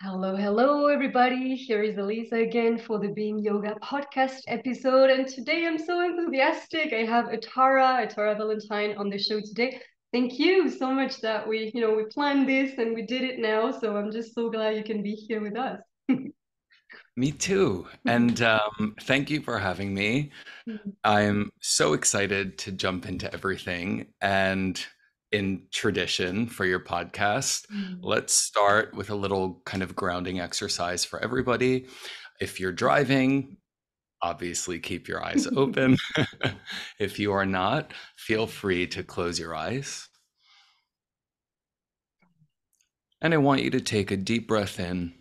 Hello, everybody. Here is Elisa again for the Being Yoga podcast episode. And today I'm so enthusiastic. I have Atarah Valentine on the show today. Thank you so much that we planned this and we did it now. So I'm just so glad you can be here with us. Me too. And thank you for having me. I'm so excited to jump into everything. And in tradition for your podcast, let's start with a little kind of grounding exercise for everybody. If you're driving, obviously keep your eyes open. If you are not, feel free to close your eyes. And I want you to take a deep breath in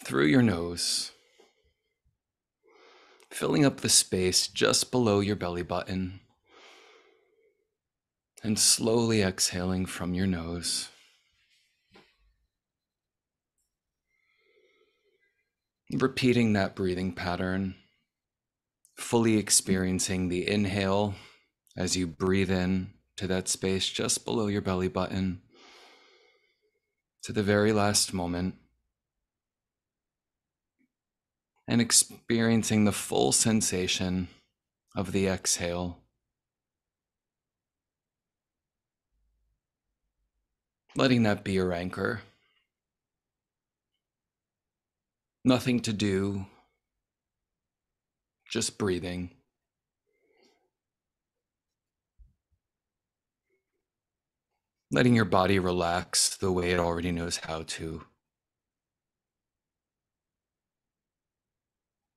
through your nose, filling up the space just below your belly button, and slowly exhaling from your nose. Repeating that breathing pattern, fully experiencing the inhale as you breathe in to that space just below your belly button to the very last moment, and experiencing the full sensation of the exhale. Letting that be your anchor. Nothing to do, just breathing. Letting your body relax the way it already knows how to.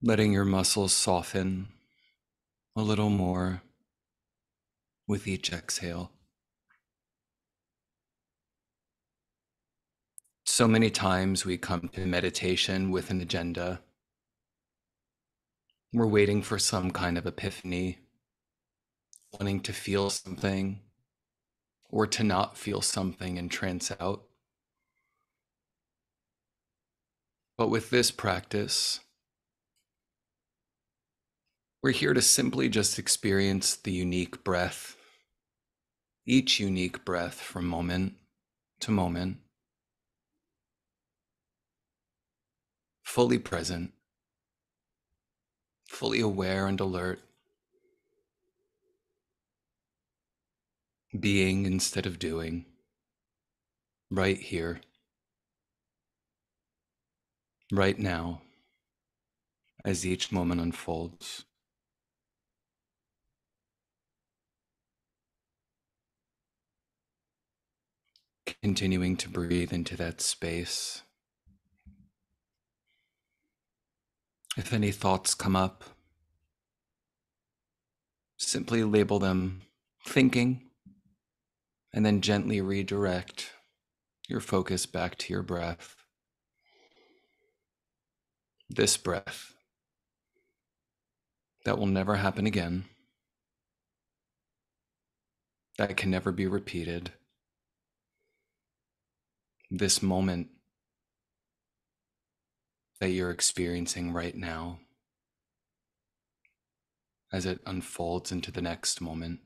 Letting your muscles soften a little more with each exhale. So many times we come to meditation with an agenda. We're waiting for some kind of epiphany, wanting to feel something or to not feel something and trance out. But with this practice, we're here to simply just experience the unique breath, each unique breath from moment to moment, fully present, fully aware and alert, being instead of doing, right here, right now, as each moment unfolds. Continuing to breathe into that space. If any thoughts come up, simply label them thinking, and then gently redirect your focus back to your breath. This breath that will never happen again, that can never be repeated. This moment that you're experiencing right now as it unfolds into the next moment.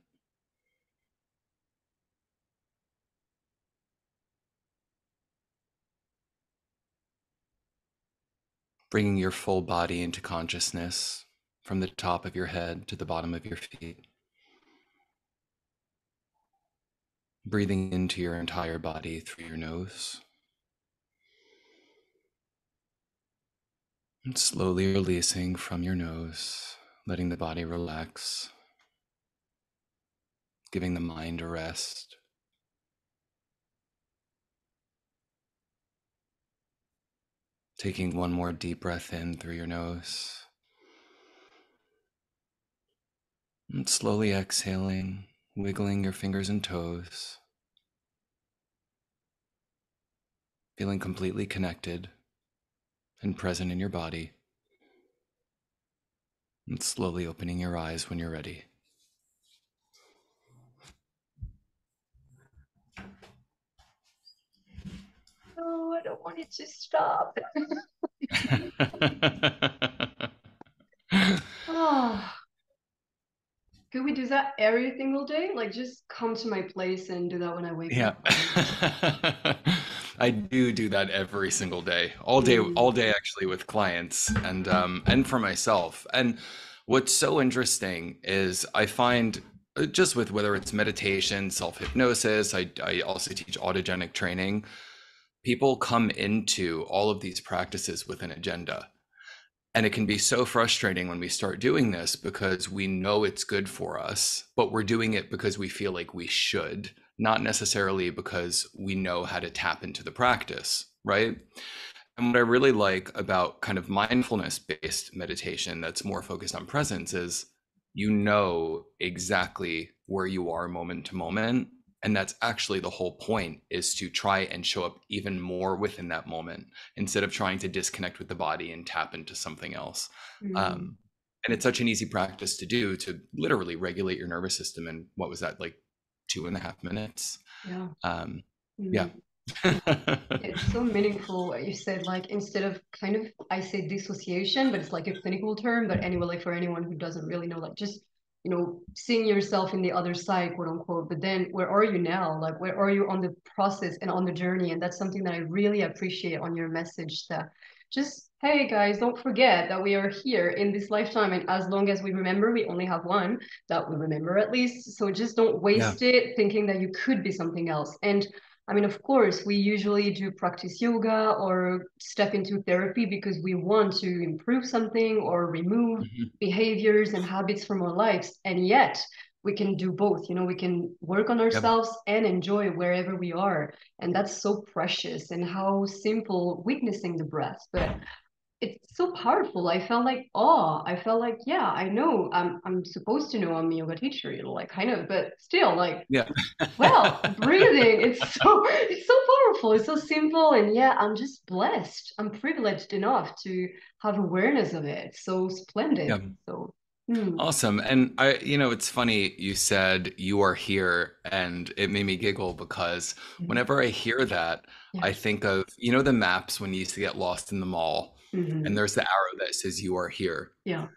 Bringing your full body into consciousness from the top of your head to the bottom of your feet. Breathing into your entire body through your nose. And slowly releasing from your nose, letting the body relax, giving the mind a rest. Taking one more deep breath in through your nose. And slowly exhaling, wiggling your fingers and toes. Feeling completely connected and present in your body. And slowly opening your eyes when you're ready. No, I don't want it to stop. Oh, could we do that every single day? Like just come to my place and do that when I wake Yeah. up? I do that every single day, all day actually with clients and for myself. And what's so interesting is I find just with whether it's meditation, self-hypnosis, I also teach autogenic training. People come into all of these practices with an agenda. And it can be so frustrating when we start doing this because we know it's good for us, but we're doing it because we feel like we should, not necessarily because we know how to tap into the practice, right? And what I really like about kind of mindfulness based meditation that's more focused on presence is you know exactly where you are moment to moment. And that's actually the whole point, is to try and show up even more within that moment instead of trying to disconnect with the body and tap into something else. Mm. And it's such an easy practice to do, to literally regulate your nervous system in, what was that, like 2.5 minutes? Yeah. Yeah. Mm. It's so meaningful what you said, like instead of kind of, I say dissociation, but it's like a clinical term, but anyway, like for anyone who doesn't really know, like just, seeing yourself in the other side, quote unquote, but then where are you now? Like where are you on the process and on the journey? And that's something that I really appreciate on your message, that just, hey guys, don't forget that we are here in this lifetime. And as long as we remember, we only have one, that we remember at least. So just don't Yeah. waste it thinking that you could be something else. And I mean, of course, we usually do practice yoga or step into therapy because we want to improve something or remove Mhm. behaviors and habits from our lives. And yet, we can do both. We can work on Yep. ourselves and enjoy wherever we are. And that's so precious, and how simple witnessing the breath. But it's so powerful. I felt like awe. I felt like, yeah, I know. I'm supposed to know I'm a yoga teacher, like kind of, but still, like, Yeah. well, breathing, it's so powerful, it's so simple, and yeah, I'm just blessed. I'm privileged enough to have awareness of it. It's so Yeah. splendid. So, Awesome. And it's funny you said you are here, and it made me giggle because mhm, whenever I hear that, yeah. I think of, the maps when you used to get lost in the mall and Hmm. there's the arrow that says you are here. Yeah.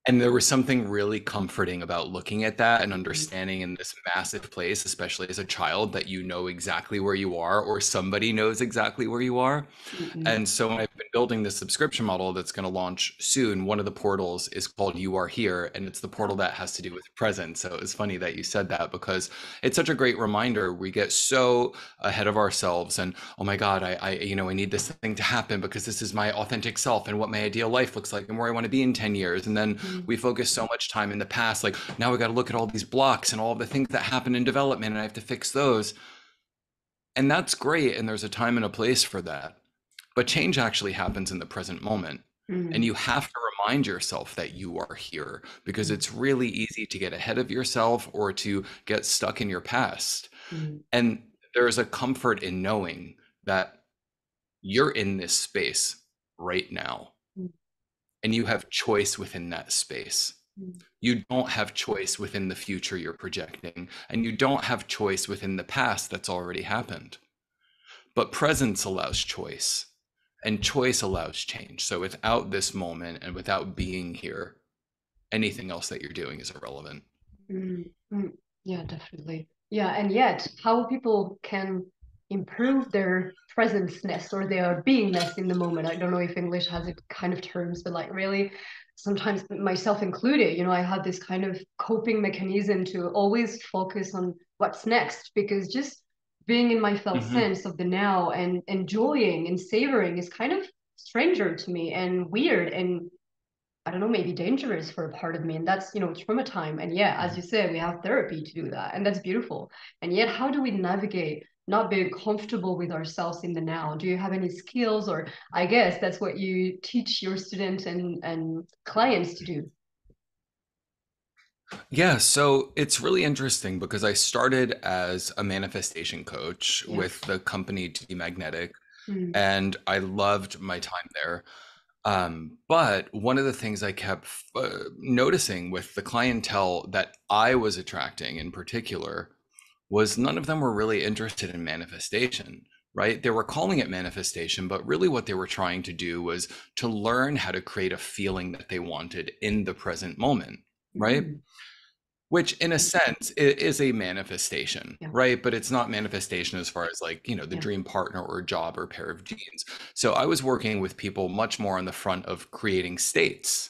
And there was something really comforting about looking at that and Mhm. understanding in this massive place, especially as a child, that you know exactly where you are, or somebody knows exactly where you are. Mhm. And so I've been building this subscription model that's going to launch soon. One of the portals is called You Are Here, and it's the portal Yeah. that has to do with presence. So it's funny that you said that, because it's such a great reminder. We get so ahead of ourselves and, oh my God, I need this thing to happen because this is my authentic self and what my ideal life looks like and where I want to be in 10 years. And then Mhm. we focus so much time in the past, like now we got to look at all these blocks and all of the things that happen in development and I have to fix those. And that's great. And there's a time and a place for that. But change actually happens in the present moment. And Mhm. you have to remind yourself that you are here, because Mhm. it's really easy to get ahead of yourself or to get stuck in your past. Mhm. And there's a comfort in knowing that you're in this space right now and you have choice within that space. Mhm. You don't have choice within the future you're projecting, and you don't have choice within the past that's already happened. But presence allows choice, and choice allows change. So without this moment and without being here, anything else that you're doing is irrelevant. Mm, mm. Yeah, definitely. Yeah, and yet how people can improve their presenceness or their beingness in the moment. I don't know if English has it kind of terms, but like really sometimes myself included, I have this kind of coping mechanism to always focus on what's next, because just being in my felt Hmm. sense of the now and enjoying and savoring is kind of stranger to me and weird, and I don't know, maybe dangerous for a part of me. And that's, trauma time. And yeah, as you said, we have therapy to do that. And that's beautiful. And yet, how do we navigate not being comfortable with ourselves in the now? Do you have any skills? Or I guess that's what you teach your students and clients to do. Yeah, so it's really interesting because I started as a manifestation coach Yeah. with the company To Be Magnetic, Mm, and I loved my time there. But one of the things I kept noticing with the clientele that I was attracting in particular was none of them were really interested in manifestation, right? They were calling it manifestation, but really what they were trying to do was to learn how to create a feeling that they wanted in the present moment, right? mm, which in a sense it is a manifestation, Yeah. right? But it's not manifestation as far as like, you know, the dream partner or job or pair of jeans. So I was working with people much more on the front of creating states.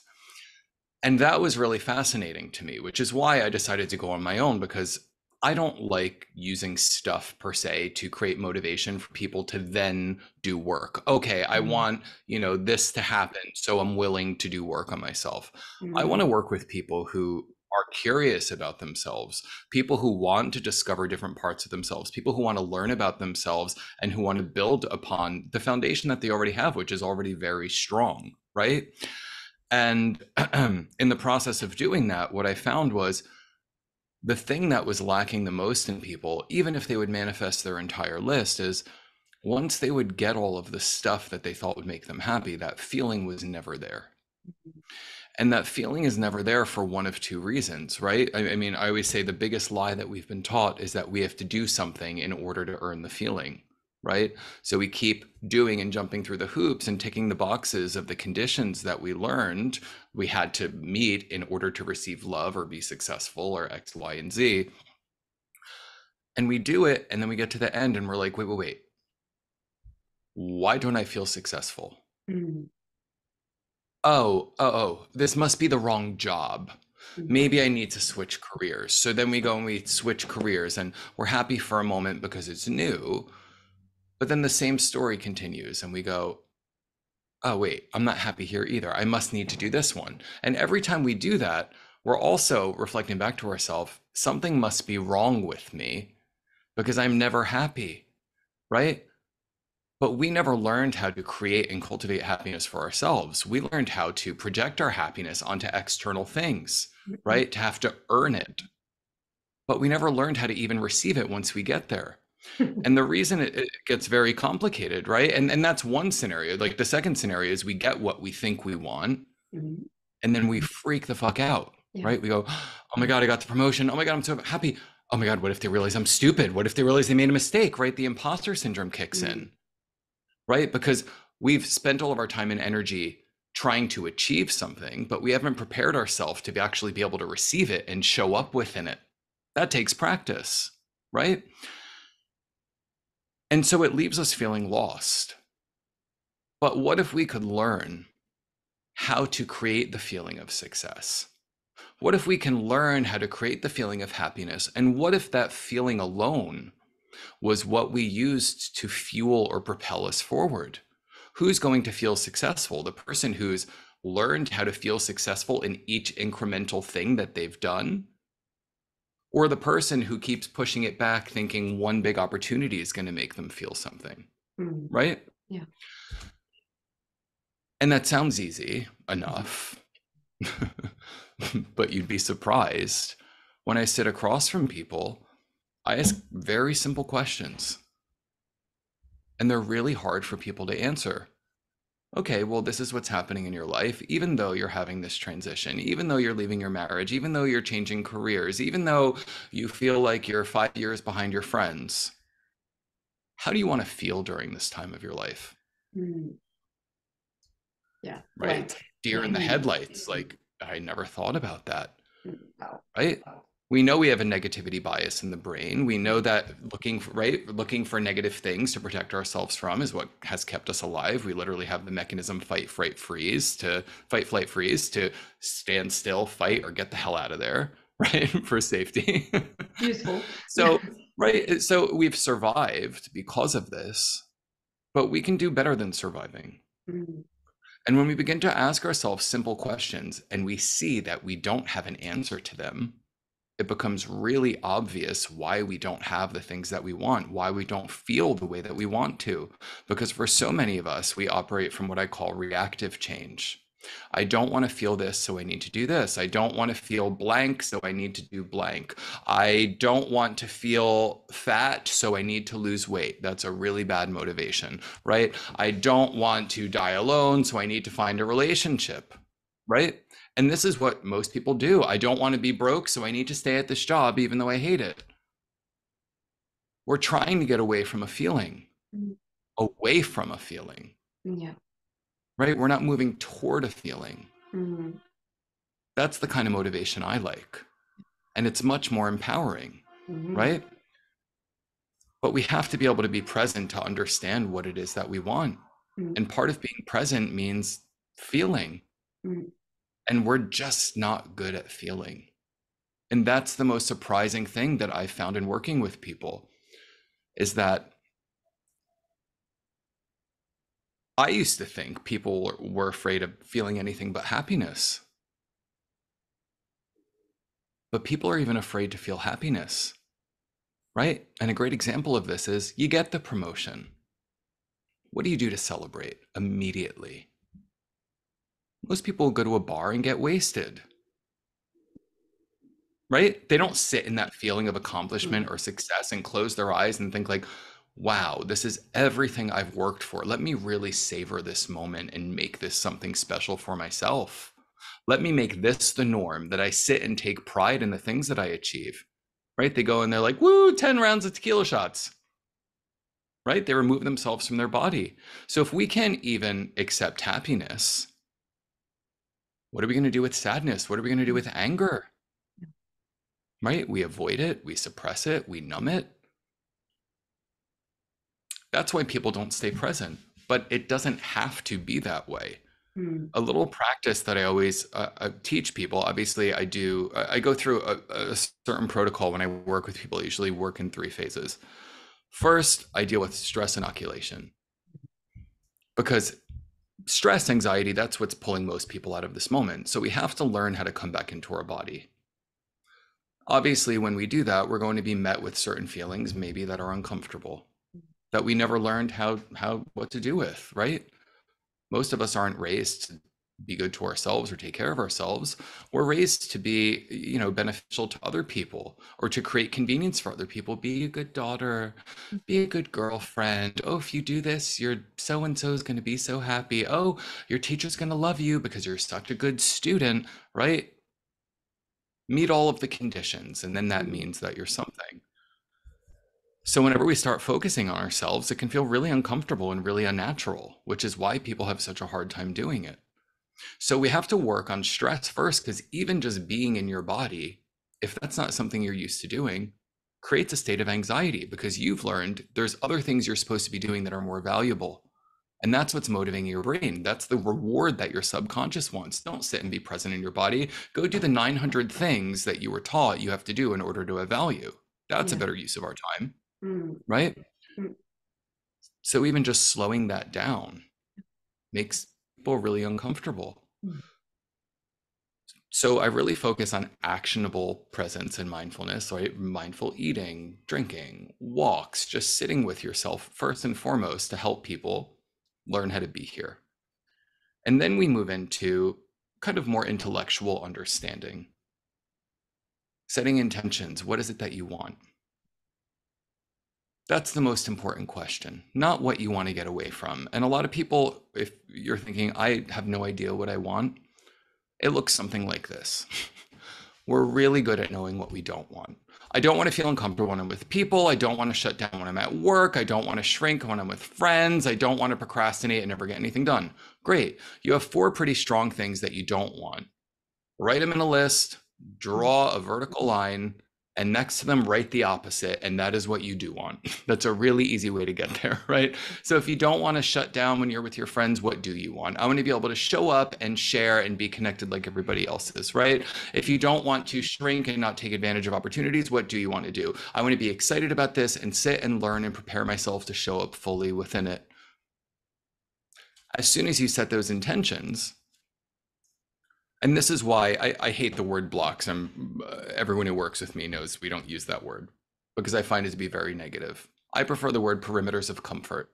And that was really fascinating to me, which is why I decided to go on my own, because I don't like using stuff per se to create motivation for people to then do work. Okay, I want, you know, this to happen, so I'm willing to do work on myself. I want to work with people who are curious about themselves, people who want to discover different parts of themselves, people who want to learn about themselves and who want to build upon the foundation that they already have, which is already very strong, right? And in the process of doing that, what I found was the thing that was lacking the most in people, even if they would manifest their entire list, is once they would get all of the stuff that they thought would make them happy, that feeling was never there. And that feeling is never there for one of two reasons, right? I mean, I always say the biggest lie that we've been taught is that we have to do something in order to earn the feeling, right? So we keep doing and jumping through the hoops and ticking the boxes of the conditions that we learned we had to meet in order to receive love or be successful or X, Y, and Z. And we do it, and then we get to the end and we're like, wait. Why don't I feel successful? Oh, this must be the wrong job. Maybe I need to switch careers. So then we go and we switch careers and we're happy for a moment because it's new. But then the same story continues and we go, oh, wait, I'm not happy here either. I must need to do this one. And every time we do that, we're also reflecting back to ourselves, something must be wrong with me because I'm never happy, right? But we never learned how to create and cultivate happiness for ourselves. We learned how to project our happiness onto external things, right? To have to earn it. But we never learned how to even receive it once we get there. And the reason it gets very complicated, right? And that's one scenario. Like the second scenario is we get what we think we want, and then we freak the fuck out, right? We go, oh my God, I got the promotion. Oh my God, I'm so happy. Oh my God, what if they realize I'm stupid? What if they realize they made a mistake, right? The imposter syndrome kicks in, right? Because we've spent all of our time and energy trying to achieve something, but we haven't prepared ourselves to actually be able to receive it and show up within it. That takes practice, right? And so it leaves us feeling lost. But what if we could learn how to create the feeling of success? What if we can learn how to create the feeling of happiness? And what if that feeling alone was what we used to fuel or propel us forward? Who's going to feel successful? The person who's learned how to feel successful in each incremental thing that they've done? Or the person who keeps pushing it back, thinking one big opportunity is going to make them feel something, right? Yeah. And that sounds easy enough, but you'd be surprised. When I sit across from people, I ask very simple questions, and they're really hard for people to answer. Okay, well, this is what's happening in your life, even though you're having this transition, even though you're leaving your marriage, even though you're changing careers, even though you feel like you're 5 years behind your friends. How do you want to feel during this time of your life? Yeah. Right? Blank. Deer in the headlights. Like, I never thought about that. Wow. Right? We know we have a negativity bias in the brain. We know that looking for negative things to protect ourselves from is what has kept us alive. We literally have the mechanism fight, flight, freeze to stand still, fight, or get the hell out of there, right? For safety. Useful. So, right. So we've survived because of this, but we can do better than surviving. And when we begin to ask ourselves simple questions and we see that we don't have an answer to them, it becomes really obvious why we don't have the things that we want, why we don't feel the way that we want to. Because for so many of us, we operate from what I call reactive change. I don't want to feel this, so I need to do this. I don't want to feel blank, so I need to do blank. I don't want to feel fat, so I need to lose weight. That's a really bad motivation, right? I don't want to die alone, so I need to find a relationship, right? And this is what most people do. I don't want to be broke, so I need to stay at this job even though I hate it. We're trying to get away from a feeling, away from a feeling. Yeah. Right? We're not moving toward a feeling. That's the kind of motivation I like. and it's much more empowering, right? But we have to be able to be present to understand what it is that we want. And part of being present means feeling. And we're just not good at feeling. And that's the most surprising thing that I found in working with people, is that I used to think people were afraid of feeling anything but happiness. But people are even afraid to feel happiness, right? And a great example of this is you get the promotion. What do you do to celebrate immediately? Most people go to a bar and get wasted, right? They don't sit in that feeling of accomplishment or success and close their eyes and think like, wow, this is everything I've worked for. Let me really savor this moment and make this something special for myself. Let me make this the norm, that I sit and take pride in the things that I achieve, right? They go and they're like, woo, 10 rounds of tequila shots, right? They remove themselves from their body. So if we can't even accept happiness, what are we going to do with sadness? What are we going to do with anger? Right? We avoid it, we suppress it, we numb it. That's why people don't stay present, but it doesn't have to be that way. A little practice that I always teach people, obviously I go through a certain protocol when I work with people. I usually work in 3 phases. First, I deal with stress inoculation, because stress, anxiety, that's what's pulling most people out of this moment. So we have to learn how to come back into our body. Obviously, when we do that, we're going to be met with certain feelings, maybe that are uncomfortable, that we never learned what to do with, right? Most of us aren't raised to be good to ourselves or take care of ourselves. We're raised to be, beneficial to other people, or to create convenience for other people. Be a good daughter, be a good girlfriend. Oh, if you do this, your so-and-so is going to be so happy. Oh, your teacher's going to love you because you're such a good student, right? Meet all of the conditions, and then that means that you're something. So whenever we start focusing on ourselves, it can feel really uncomfortable and really unnatural, which is why people have such a hard time doing it. So we have to work on stress first, because even just being in your body, if that's not something you're used to doing, creates a state of anxiety, because you've learned there's other things you're supposed to be doing that are more valuable. And that's what's motivating your brain. That's the reward that your subconscious wants. Don't sit and be present in your body. Go do the 900 things that you were taught you have to do in order to have value. That's a better use of our time, right? So even just slowing that down makes people really uncomfortable. So I really focus on actionable presence and mindfulness, right? Mindful eating, drinking, walks, just sitting with yourself first and foremost, to help people learn how to be here. And then we move into kind of more intellectual understanding. Setting intentions. What is it that you want? That's the most important question, not what you want to get away from. And a lot of people, if you're thinking, I have no idea what I want, it looks something like this. We're really good at knowing what we don't want. I don't want to feel uncomfortable when I'm with people. I don't want to shut down when I'm at work. I don't want to shrink when I'm with friends. I don't want to procrastinate and never get anything done. Great. You have 4 pretty strong things that you don't want. Write them in a list, draw a vertical line, and next to them, write the opposite. And that is what you do want. That's a really easy way to get there, right? So if you don't want to shut down when you're with your friends, what do you want? I want to be able to show up and share and be connected like everybody else is, right? If you don't want to shrink and not take advantage of opportunities, what do you want to do? I want to be excited about this and sit and learn and prepare myself to show up fully within it. As soon as you set those intentions, and this is why I hate the word blocks. Everyone who works with me knows we don't use that word, because I find it to be very negative. I prefer the word perimeters of comfort,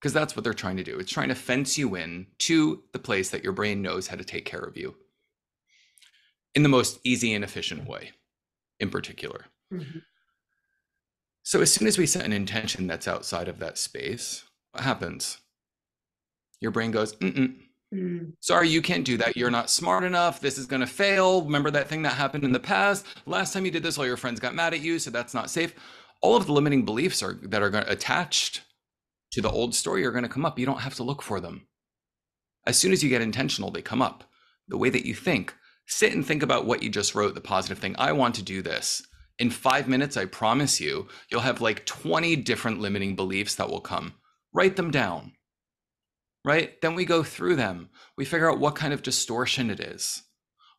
because that's what they're trying to do. It's trying to fence you in to the place that your brain knows how to take care of you in the most easy and efficient way, in particular. So as soon as we set an intention that's outside of that space, what happens? Your brain goes, sorry, you can't do that. You're not smart enough. This is going to fail. Remember that thing that happened in the past? Last time you did this, all your friends got mad at you, so that's not safe. All of the limiting beliefs that are attached to the old story are going to come up. You don't have to look for them. As soon as you get intentional, they come up. The way that you think, Sit and think about what you just wrote, the positive thing. I want to do this. In 5 minutes, I promise you, you'll have like 20 different limiting beliefs that will come. Write them down, right? Then we go through them. We figure out what kind of distortion it is.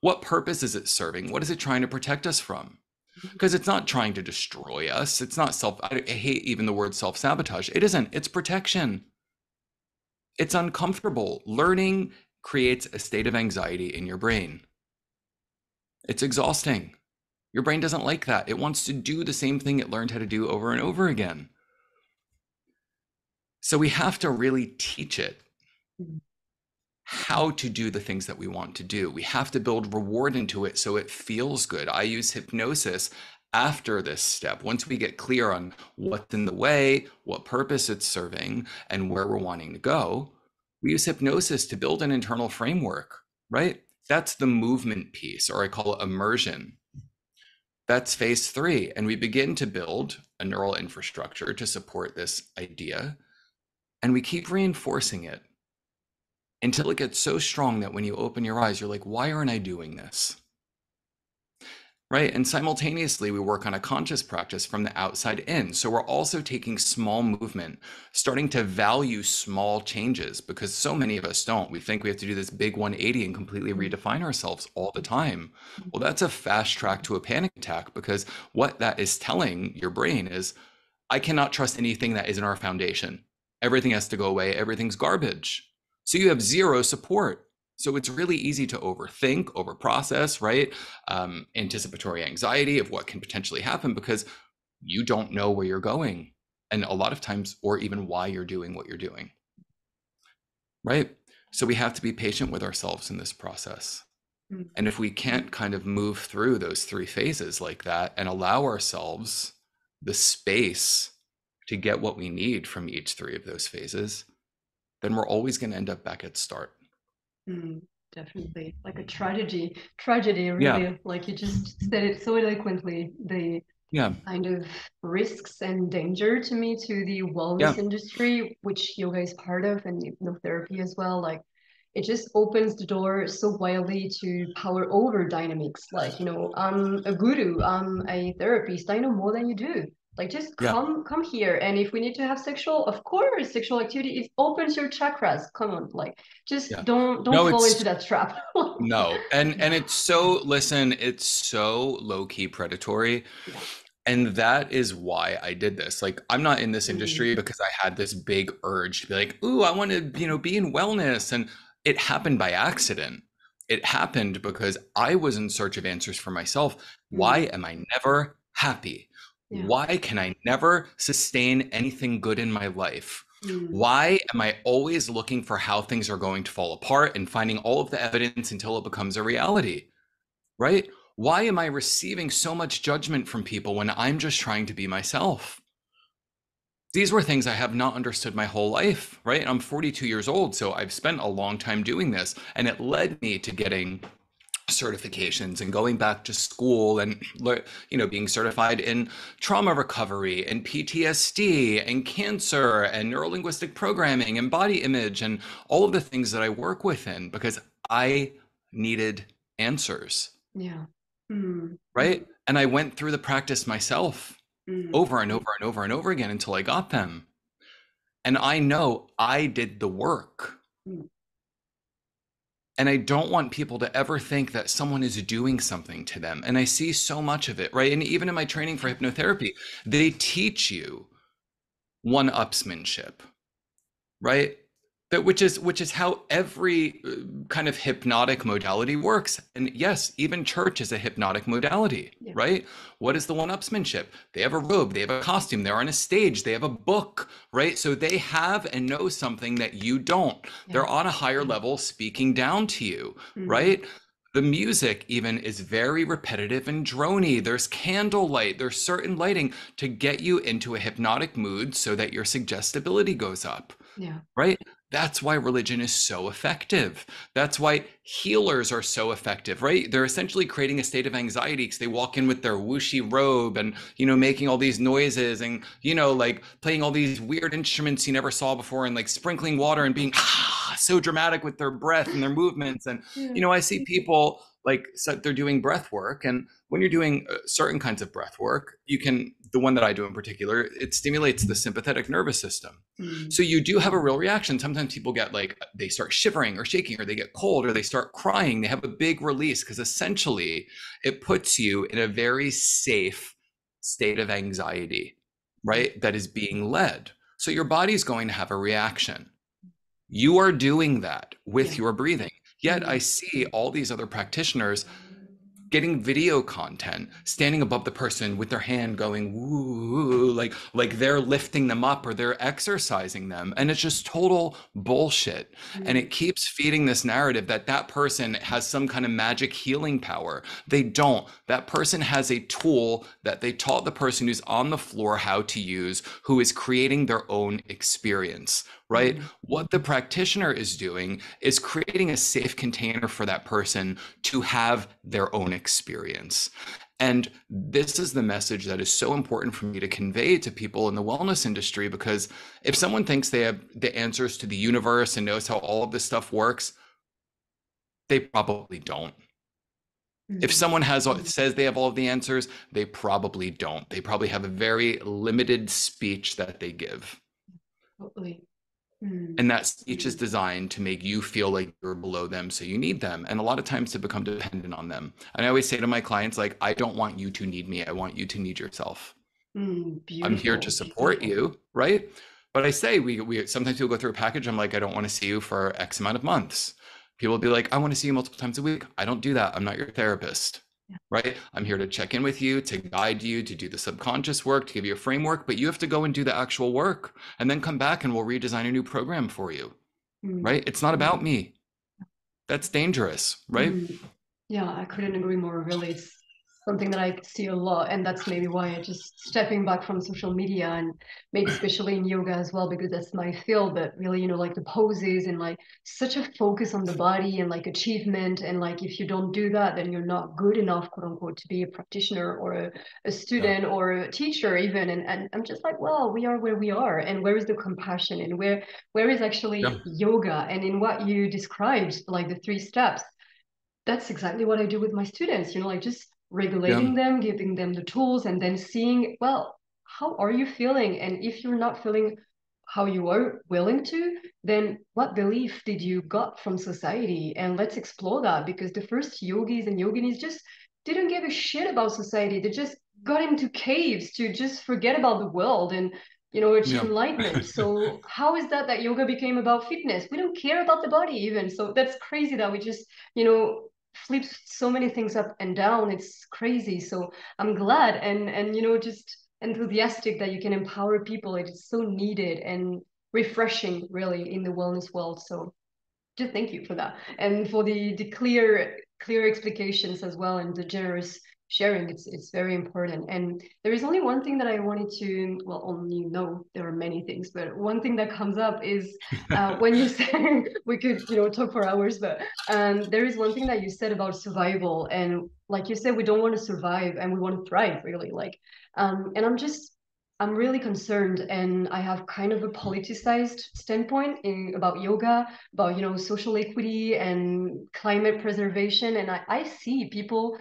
What purpose is it serving? What is it trying to protect us from? Because it's not trying to destroy us. It's not I hate even the word self-sabotage. It isn't. It's protection. It's uncomfortable. Learning creates a state of anxiety in your brain. It's exhausting. Your brain doesn't like that. It wants to do the same thing it learned how to do over and over again. So we have to really teach it how to do the things that we want to do. We have to build reward into it so it feels good. I use hypnosis after this step. Once we get clear on what's in the way, what purpose it's serving, and where we're wanting to go, we use hypnosis to build an internal framework, right? That's the movement piece, or I call it immersion. That's phase 3. And we begin to build a neural infrastructure to support this idea. And we keep reinforcing it until it gets so strong that when you open your eyes, you're like, why aren't I doing this? Right? And simultaneously, we work on a conscious practice from the outside in. So we're also taking small movement, starting to value small changes, because so many of us don't. We think we have to do this big 180 and completely redefine ourselves all the time. Well, that's a fast track to a panic attack, because what that is telling your brain is, I cannot trust anything that isn't our foundation. Everything has to go away. Everything's garbage. So you have zero support. So it's really easy to overthink, overprocess, right? Anticipatory anxiety of what can potentially happen because you don't know where you're going. And a lot of times, or even why you're doing what you're doing, right? So we have to be patient with ourselves in this process. And if we can't kind of move through those 3 phases like that and allow ourselves the space to get what we need from each 3 of those phases, then we're always going to end up back at start. Definitely, like a tragedy, really. Yeah. Like you just said it so eloquently. The kind of risks and danger to me to the wellness industry, which yoga is part of, and hypnotherapy as well. Like it just opens the door so wildly to power over dynamics. Like, you know, I'm a guru, I'm a therapist, I know more than you do. Like just come here. And if we need to have of course, sexual activity, it opens your chakras. Come on, like just don't fall into that trap. No. And it's so, listen, it's so low-key predatory. Yeah. And that is why I did this. Like, I'm not in this industry because I had this big urge to be like, ooh, I want to, you know, be in wellness. And it happened by accident. It happened because I was in search of answers for myself. Why am I never happy? Why can I never sustain anything good in my life? Why am I always looking for how things are going to fall apart and finding all of the evidence until it becomes a reality, right? Why am I receiving so much judgment from people when I'm just trying to be myself? These were things I have not understood my whole life, right? I'm 42 years old, so I've spent a long time doing this, and it led me to getting certifications and going back to school and, you know, being certified in trauma recovery and PTSD and cancer and neurolinguistic programming and body image and all of the things that I work within, because I needed answers. Right? And I went through the practice myself over and over and over and over again until I got them. And I know I did the work. And I don't want people to ever think that someone is doing something to them. And I see so much of it, right? And even in my training for hypnotherapy, they teach you one-upsmanship, right? Which is how every kind of hypnotic modality works. And yes, even church is a hypnotic modality, right? What is the one-upsmanship? They have a robe, they have a costume, they're on a stage, they have a book, right? So they have and know something that you don't. They're on a higher level speaking down to you, right? The music even is very repetitive and drony. There's candlelight, there's certain lighting to get you into a hypnotic mood so that your suggestibility goes up, right? That's why religion is so effective. That's why healers are so effective, right? They're essentially creating a state of anxiety because they walk in with their whooshy robe and, you know, making all these noises and, you know, like playing all these weird instruments you never saw before and like sprinkling water and being so dramatic with their breath and their movements. And, you know, I see people like, so they're doing breath work, and when you're doing certain kinds of breath work, the one that I do in particular, it stimulates the sympathetic nervous system. So you do have a real reaction. Sometimes people get like, they start shivering or shaking, or they get cold, or they start crying. They have a big release, because essentially it puts you in a very safe state of anxiety, right? That is being led. So your body's going to have a reaction. You are doing that with your breathing. Yet I see all these other practitioners getting video content, standing above the person with their hand going woo, like they're lifting them up or they're exercising them, and it's just total bullshit. And it keeps feeding this narrative that that person has some kind of magic healing power. They don't. That person has a tool that they taught the person who's on the floor how to use, who is creating their own experience, right? What the practitioner is doing is creating a safe container for that person to have their own experience. And this is the message that is so important for me to convey to people in the wellness industry, because if someone thinks they have the answers to the universe and knows how all of this stuff works, they probably don't. If someone says they have all of the answers, they probably don't. They probably have a very limited speech that they give. Totally. And that speech is designed to make you feel like you're below them, so you need them. And a lot of times to become dependent on them. And I always say to my clients, like, I don't want you to need me. I want you to need yourself. I'm here to support you, right? But I say, we sometimes people go through a package. I'm like, I don't want to see you for X amount of months. People will be like, I want to see you multiple times a week. I don't do that. I'm not your therapist. Right? I'm here to check in with you, to guide you, to do the subconscious work, to give you a framework, but you have to go and do the actual work and then come back and we'll redesign a new program for you. Right? It's not about me. That's dangerous, right? Yeah, I couldn't agree more. Really, it's something that I see a lot, and that's maybe why I just stepping back from social media, and maybe especially in yoga as well, because that's my field. But really, like the poses and like such a focus on the body and like achievement, and like if you don't do that, then you're not good enough, quote unquote, to be a practitioner or a student or a teacher even. And I'm just like, well, we are where we are, and where is the compassion, and where is actually yoga, and in what you described, like the 3 steps. That's exactly what I do with my students, like just regulating them, giving them the tools, and then seeing, well, how are you feeling? And if you're not feeling how you are willing to, then what belief did you got from society? And let's explore that, because the first yogis and yoginis just didn't give a shit about society. They just got into caves to just forget about the world and achieve enlightenment. So how is that yoga became about fitness? We don't care about the body even. So that's crazy that we just flips so many things up and down. It's crazy. So I'm glad and just enthusiastic that you can empower people. It is so needed and refreshing, really, in the wellness world. So just thank you for that, and for the clear explications as well, and the generous sharing. It's very important. And there is only one thing that I wanted to, well, only, no, there are many things, but one thing that comes up is when you said we could talk for hours, but there is one thing that you said about survival, and like you said, we don't want to survive and we want to thrive, really, like and I'm really concerned, and I have kind of a politicized standpoint about yoga, about social equity and climate preservation, and I see people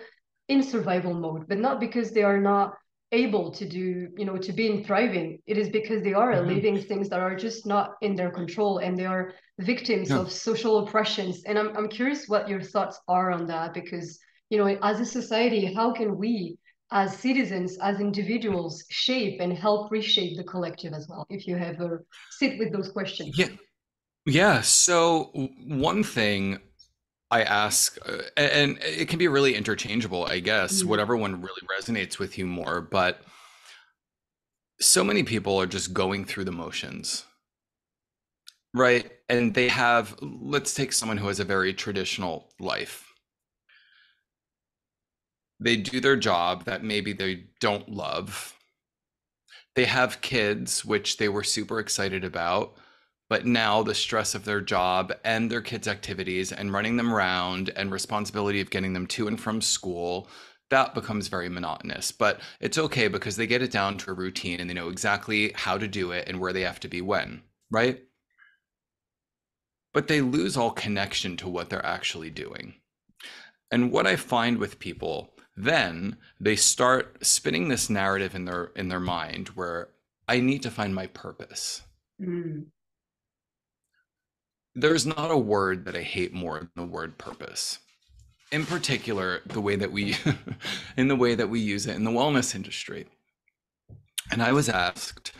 in survival mode, but not because they are not able to do, to be in thriving. It is because they are living things that are just not in their control, and they are victims of social oppressions. And I'm curious what your thoughts are on that, because as a society, how can we as citizens, as individuals, shape and help reshape the collective as well, if you ever sit with those questions? Yeah. So one thing I ask, and it can be really interchangeable, I guess, whatever one really resonates with you more, but so many people are just going through the motions, right? And let's take someone who has a very traditional life. They do their job that maybe they don't love. They have kids, which they were super excited about, but now the stress of their job and their kids' activities and running them around and responsibility of getting them to and from school, that becomes very monotonous. But it's okay, because they get it down to a routine and they know exactly how to do it and where they have to be when, right? But they lose all connection to what they're actually doing. And what I find with people, then they start spinning this narrative in their mind where I need to find my purpose. There's not a word that I hate more than the word purpose. In particular, the way that we in the way that we use it in the wellness industry. And I was asked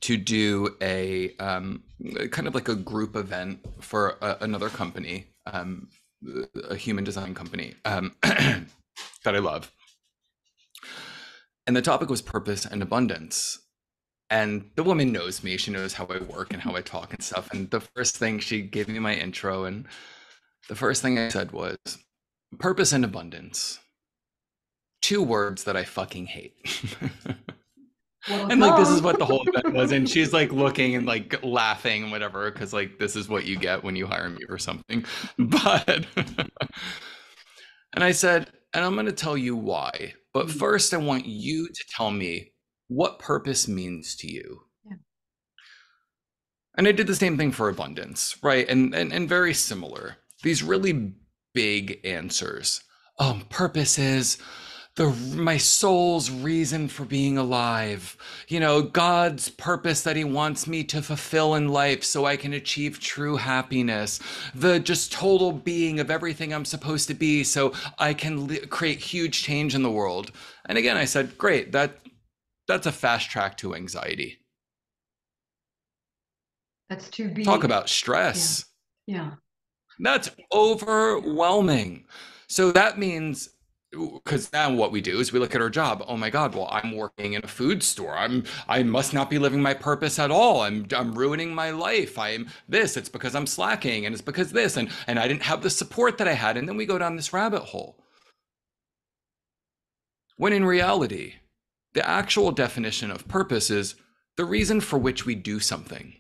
to do a kind of like a group event for another company, a human design company that I love. And the topic was purpose and abundance. And the woman knows me. She knows how I work and how I talk and stuff. And the first thing, she gave me my intro, and the first thing I said was purpose and abundance. Two words that I fucking hate. And like, this is what the whole event was. And she's like looking and like laughing and whatever, because like, this is what you get when you hire me or something. But, and I said, and I'm going to tell you why. But first, I want you to tell me what purpose means to you. Yeah. And I did the same thing for abundance, right? And very similar. These really big answers. Purpose is my soul's reason for being alive, you know, God's purpose that he wants me to fulfill in life so I can achieve true happiness, the just total being of everything I'm supposed to be so I can create huge change in the world. And again, I said, great, that's a fast track to anxiety. That's too big. Talk about stress. Yeah. That's overwhelming. So that means, because now what we do is we look at our job. Oh my God, well, I'm working in a food store. I must not be living my purpose at all. I'm ruining my life. It's because I'm slacking, and it's because this, and I didn't have the support that I had. And then we go down this rabbit hole. When in reality, the actual definition of purpose is the reason for which we do something.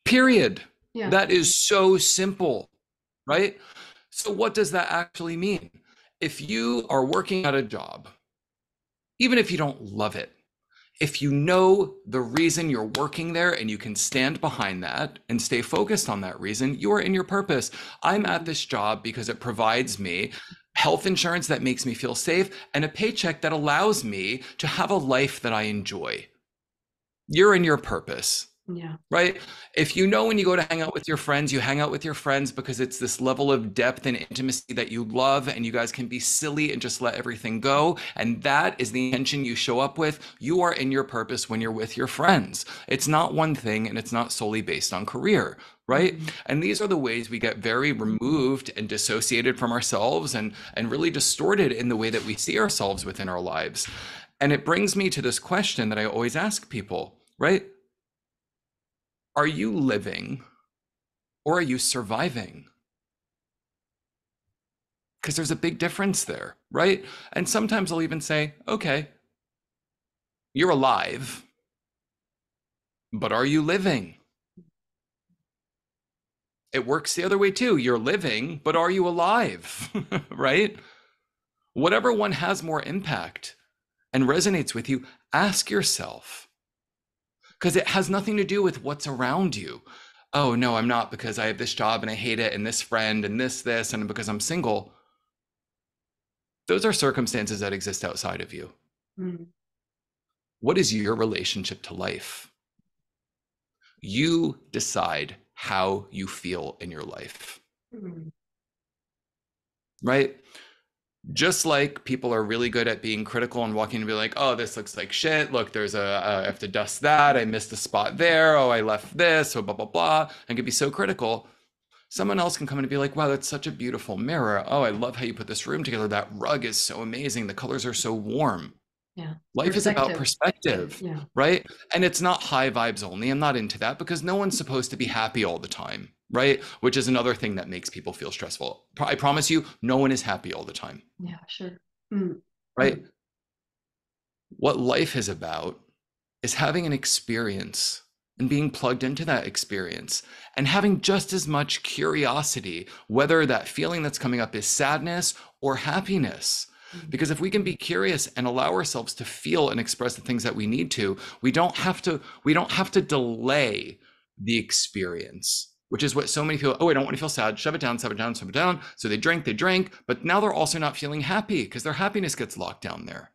Period. Yeah. That is so simple, right? So what does that actually mean? If you are working at a job, even if you don't love it, if you know the reason you're working there and you can stand behind that and stay focused on that reason, you are in your purpose. I'm at this job because it provides me health insurance that makes me feel safe and a paycheck that allows me to have a life that I enjoy. You're in your purpose. Yeah. Right? If you know when you go to hang out with your friends, you hang out with your friends because it's this level of depth and intimacy that you love, and you guys can be silly and just let everything go. And that is the intention you show up with. You are in your purpose when you're with your friends. It's not one thing, and it's not solely based on career, right? And these are the ways we get very removed and dissociated from ourselves and really distorted in the way that we see ourselves within our lives. And it brings me to this question that I always ask people, right? Are you living or are you surviving? Because there's a big difference there, right? And sometimes I'll even say, okay, you're alive, but are you living? It works the other way too. You're living, but are you alive, right? Whatever one has more impact and resonates with you, ask yourself. Because it has nothing to do with what's around you. Oh, no, I'm not because I have this job and I hate it, and this friend and this, and because I'm single. Those are circumstances that exist outside of you. What is your relationship to life? You decide how you feel in your life. Right? Just like people are really good at being critical and walking and be like, oh, this looks like shit. Look, there's I have to dust that. I missed a spot there. Oh, I left this. Oh, blah, blah, blah. And can be so critical. Someone else can come in and be like, wow, that's such a beautiful mirror. Oh, I love how you put this room together. That rug is so amazing. The colors are so warm. Yeah. Life is about perspective, right? And it's not high vibes only. I'm not into that because no one's supposed to be happy all the time, right? Which is another thing that makes people feel stressful. I promise you, no one is happy all the time. Yeah, sure. Right? What life is about is having an experience and being plugged into that experience and having just as much curiosity, whether that feeling that's coming up is sadness or happiness. Because if we can be curious and allow ourselves to feel and express the things that we need to, we don't have to delay the experience, which is what so many people, oh, I don't want to feel sad, shove it down, shove it down, shove it down. So they drink, but now they're also not feeling happy because their happiness gets locked down there.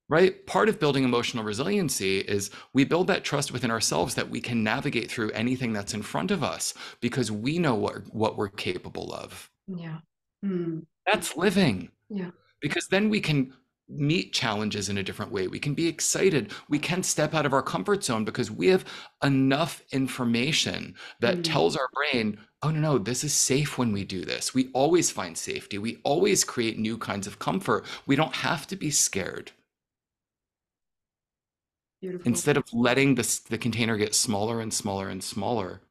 Right? Part of building emotional resiliency is we build that trust within ourselves that we can navigate through anything that's in front of us because we know what we're capable of. Yeah. That's living. Yeah. Because then we can meet challenges in a different way. We can be excited. We can step out of our comfort zone because we have enough information that tells our brain, oh, no, this is safe when we do this. We always find safety. We always create new kinds of comfort. We don't have to be scared. Beautiful. Instead of letting the container get smaller and smaller and smaller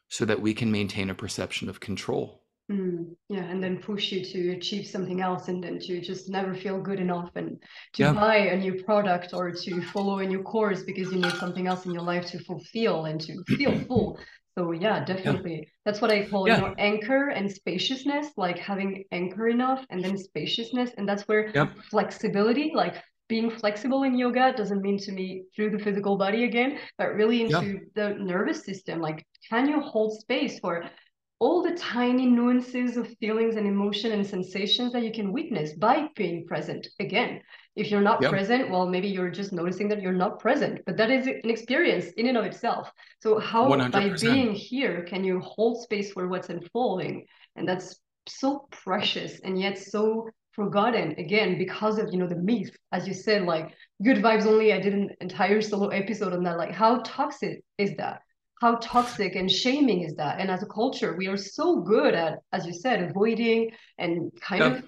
so that we can maintain a perception of control. Yeah, and then push you to achieve something else, and then to just never feel good enough, and to buy a new product or to follow a new course because you need something else in your life to fulfill and to feel full. So yeah, definitely. That's what I call, anchor and spaciousness, like having anchor enough and then spaciousness. And that's where flexibility, like being flexible in yoga doesn't mean to me through the physical body again, but really into the nervous system. Like, can you hold space for all the tiny nuances of feelings and emotion and sensations that you can witness by being present? Again, if you're not present, well, maybe you're just noticing that you're not present, but that is an experience in and of itself. So how 100%. By being here can you hold space for what's unfolding? And that's so precious and yet so forgotten, again, because of, the myth, as you said, like good vibes only. I did an entire solo episode on that. Like, how toxic is that? How toxic and shaming is that? And as a culture, we are so good at, as you said, avoiding and kind of,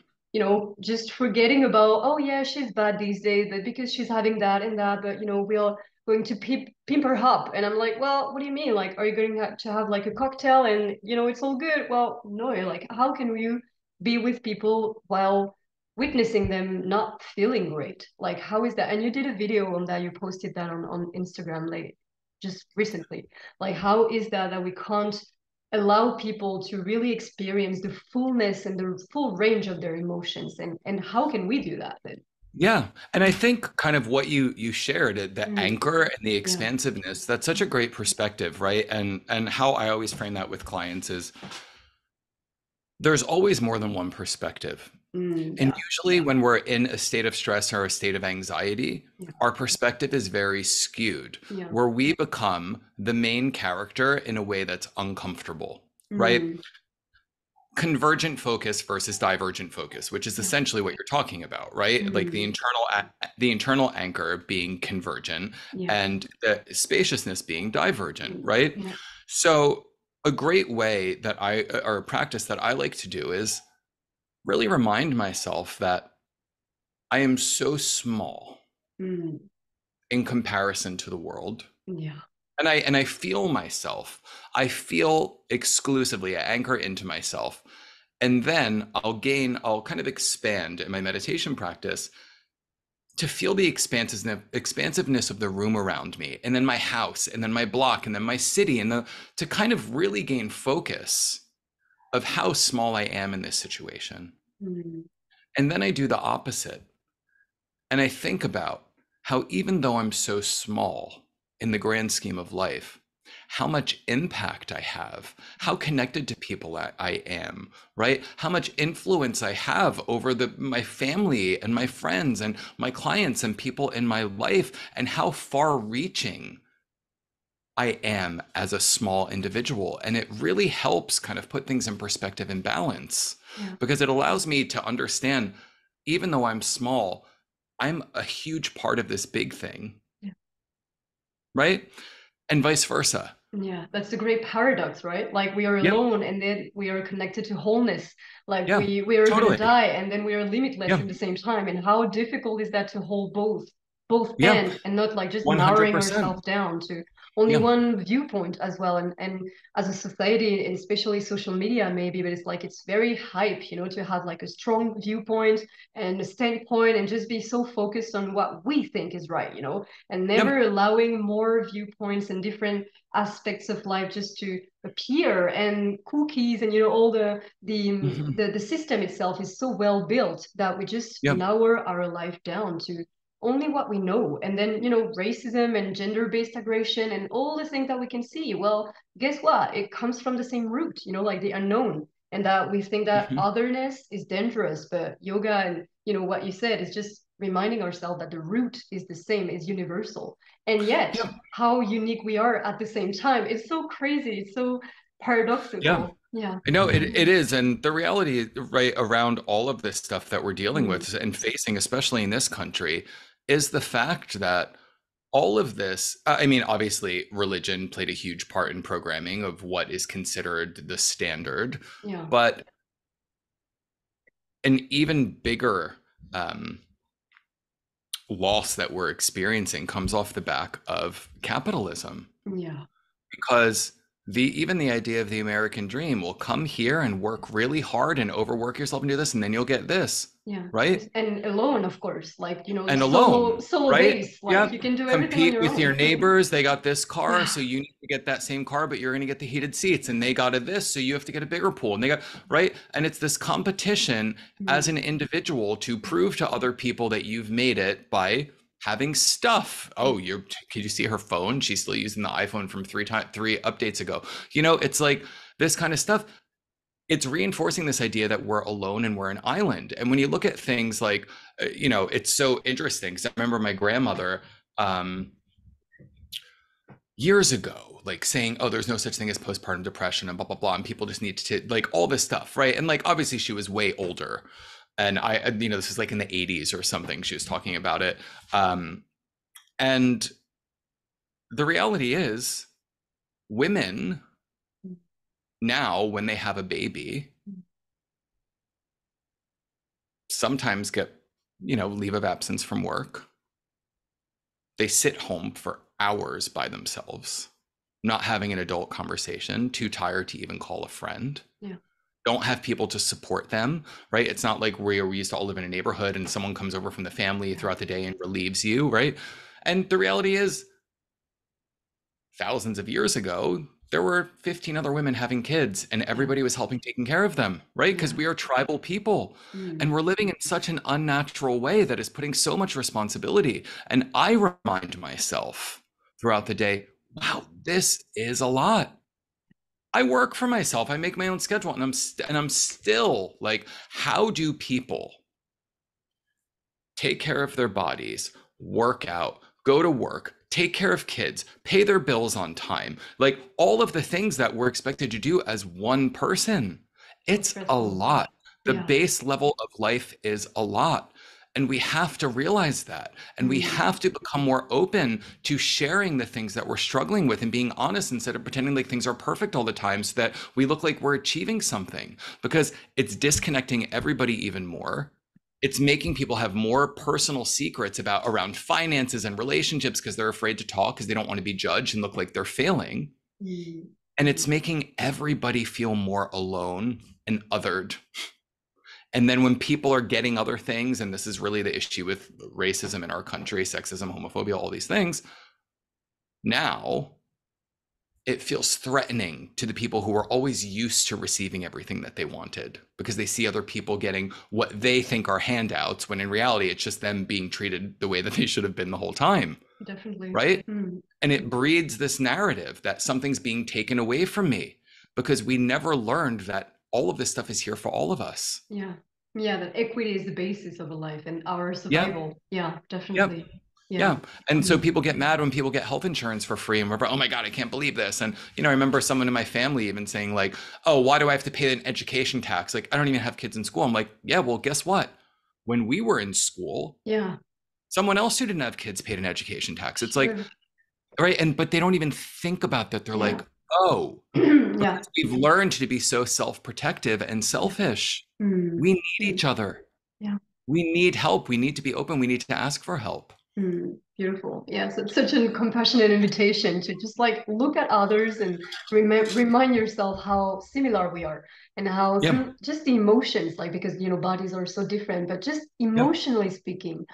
just forgetting about, oh yeah, she's bad these days, but because she's having that and that, but we're going to pimp her up. And I'm like, well, what do you mean? Like, are you going to have like a cocktail and it's all good? Well, no. Like, how can you be with people while witnessing them not feeling great? Like, how is that? And you did a video on that. You posted that on Instagram, like, just recently. Like, how is that we can't allow people to really experience the fullness and the full range of their emotions, and how can we do that then? Yeah. And I think kind of what you shared, the anchor and the expansiveness, that's such a great perspective, right? And how I always frame that with clients is there's always more than one perspective. And usually when we're in a state of stress or a state of anxiety, our perspective is very skewed, where we become the main character in a way that's uncomfortable, right? Convergent focus versus divergent focus, which is essentially what you're talking about, right? Like the internal anchor being convergent and the spaciousness being divergent, right? So a great way that or a practice that I like to do is really remind myself that I am so small in comparison to the world. And I feel myself. I feel exclusively, I anchor into myself. And then I'll kind of expand in my meditation practice to feel the expansiveness of the room around me, and then my house, and then my block, and then my city, and to kind of really gain focus of how small I am in this situation. And then I do the opposite. And I think about how, even though I'm so small in the grand scheme of life, how much impact I have, how connected to people I am, right? How much influence I have over my family and my friends and my clients and people in my life, and how far reaching I am as a small individual. And it really helps kind of put things in perspective and balance, because it allows me to understand, even though I'm small, I'm a huge part of this big thing, right? And vice versa. Yeah, that's a great paradox, right? Like, we are alone and then we are connected to wholeness. Like, we are going to die and then we are limitless at the same time. And how difficult is that to hold both ends, and not like just 100%. Narrowing ourselves down to only one viewpoint as well. And as a society, and especially social media maybe, but it's like, it's very hype, to have like a strong viewpoint and a standpoint and just be so focused on what we think is right, and never allowing more viewpoints and different aspects of life just to appear. And cookies and all the system itself is so well built that we just lower our life down to only what we know. And then, racism and gender-based aggression and all the things that we can see, well, guess what? It comes from the same root, like the unknown. And that we think that Mhm. otherness is dangerous, but yoga and, what you said is just reminding ourselves that the root is the same, is universal. And yet, Yeah. how unique we are at the same time. It's so crazy. It's so Yeah. paradoxical. Yeah. I know it is. And the reality, right, around all of this stuff that we're dealing Mm, with and facing, especially in this country, is the fact that all of this, I mean, obviously, religion played a huge part in programming of what is considered the standard, yeah. but an even bigger um, loss that we're experiencing comes off the back of capitalism. Yeah. Because even the idea of the American dream will come here and work really hard and overwork yourself and do this, and then you'll get this, Yeah. right? And alone, of course, like, And solo alone, solo right? base, like Yep. you can do everything on Compete your with your own. neighbors. They got this car, Yeah. so you need to get that same car, but you're going to get the heated seats, and they got a this, so you have to get a bigger pool. And they got, right? And it's this competition as Mm, an individual to prove to other people that you've made it by having stuff. Oh, could you see her phone? She's still using the iPhone from three updates ago. It's like this kind of stuff. It's reinforcing this idea that we're alone and we're an island. And when you look at things like, it's so interesting because I remember my grandmother years ago, like saying, oh, there's no such thing as postpartum depression and blah, blah, blah. And people just need to, like, all this stuff, right? And like, obviously, she was way older. And this is like in the 80s or something. She was talking about it. And the reality is, women now, when they have a baby, sometimes get, leave of absence from work. They sit home for hours by themselves, not having an adult conversation, too tired to even call a friend. yeah. Don't have people to support them, right? It's not like we used to all live in a neighborhood and someone comes over from the family throughout the day and relieves you, right? And the reality is, thousands of years ago, there were 15 other women having kids and everybody was helping taking care of them, right? Because Yeah. we are tribal people Mm, and we're living in such an unnatural way that is putting so much responsibility. And I remind myself throughout the day, wow, this is a lot. I work for myself. I make my own schedule and I'm still like, how do people take care of their bodies, work out, go to work, take care of kids, pay their bills on time, like all of the things that we're expected to do as one person? so It's a stressful. lot. The Yeah. base level of life is a lot. And we have to realize that. And we Mm, have to become more open to sharing the things that we're struggling with and being honest instead of pretending like things are perfect all the time so that we look like we're achieving something, because it's disconnecting everybody even more. It's making people have more personal secrets around finances and relationships because they're afraid to talk because they don't want to be judged and look like they're failing. mm, And it's making everybody feel more alone and othered. And then when people are getting other things, and this is really the issue with racism in our country, sexism, homophobia, all these things, now it feels threatening to the people who were always used to receiving everything that they wanted because they see other people getting what they think are handouts, when in reality, it's just them being treated the way that they should have been the whole time, definitely. right? Mm, And it breeds this narrative that something's being taken away from me because we never learned that all of this stuff is here for all of us. yeah. Yeah, that equity is the basis of a life and our Yeah, survival. Yeah, yeah. definitely. Yeah. Yeah. And so Mm, people get mad when people get health insurance for free and we're like, oh my God, I can't believe this. And, I remember someone in my family even saying like, oh, why do I have to pay an education tax? Like, I don't even have kids in school. I'm like, yeah, well, guess what? When we were in school, yeah. someone else who didn't have kids paid an education tax. It's like, Sure. right. But they don't even think about that. They're Yeah. like, oh, Yeah. because we've learned to be so self-protective and Yeah. selfish. Mm, We need mm, each other. yeah. We need help. We need to be open. We need to ask for help. Mm, beautiful. Yeah, so it's such a compassionate invitation to just like look at others and remind yourself how similar we are and how Yeah. through just the emotions, like because bodies are so different, but just Yeah. emotionally speaking,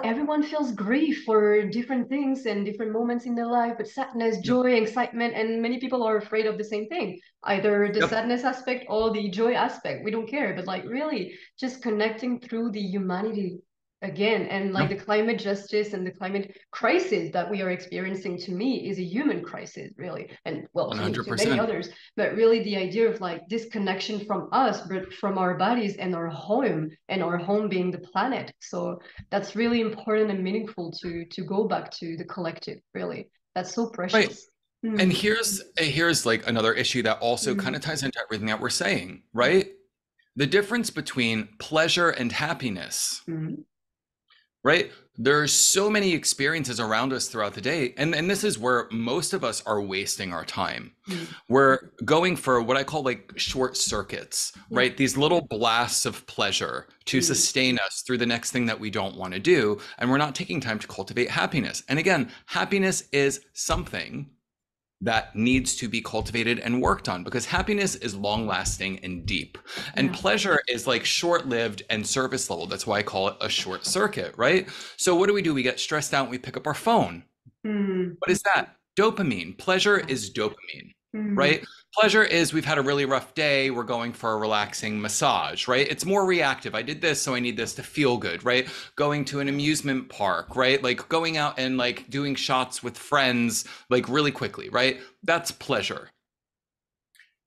everyone feels grief for different things and different moments in their life, but sadness, Yep. joy, excitement, and many people are afraid of the same thing, either the Yep. sadness aspect or the joy aspect. We don't care, but like really just connecting through the humanity again. And like Yeah, the climate justice and the climate crisis that we are experiencing, to me, is a human crisis, really. And well, to many 100%. others, but really the idea of like disconnection from us, but from our bodies and our home being the planet. So that's really important and meaningful to go back to the collective, really. That's so Right. precious. And Mm, here's like another issue that also kind mm, of ties into everything that we're saying, yeah. right? The difference between pleasure and happiness, Mm, right? There's so many experiences around us throughout the day. And this is where most of us are wasting our time. mm, We're going for what I call like short circuits, yeah. right? These little blasts of pleasure to Mm, sustain us through the next thing that we don't want to do. And we're not taking time to cultivate happiness. And again, happiness is something that needs to be cultivated and worked on, because happiness is long lasting and deep, and yeah. pleasure is like short lived and surface level. That's why I call it a short circuit, right? So what do? We get stressed out and we pick up our phone. Mm, What is that? Dopamine. Pleasure is dopamine, mm, right? Pleasure is we've had a really rough day, we're going for a relaxing massage, right? It's more reactive. I did this, so I need this to feel good, right? Going to an amusement park, right? Like going out and like doing shots with friends, like really quickly, right? That's pleasure.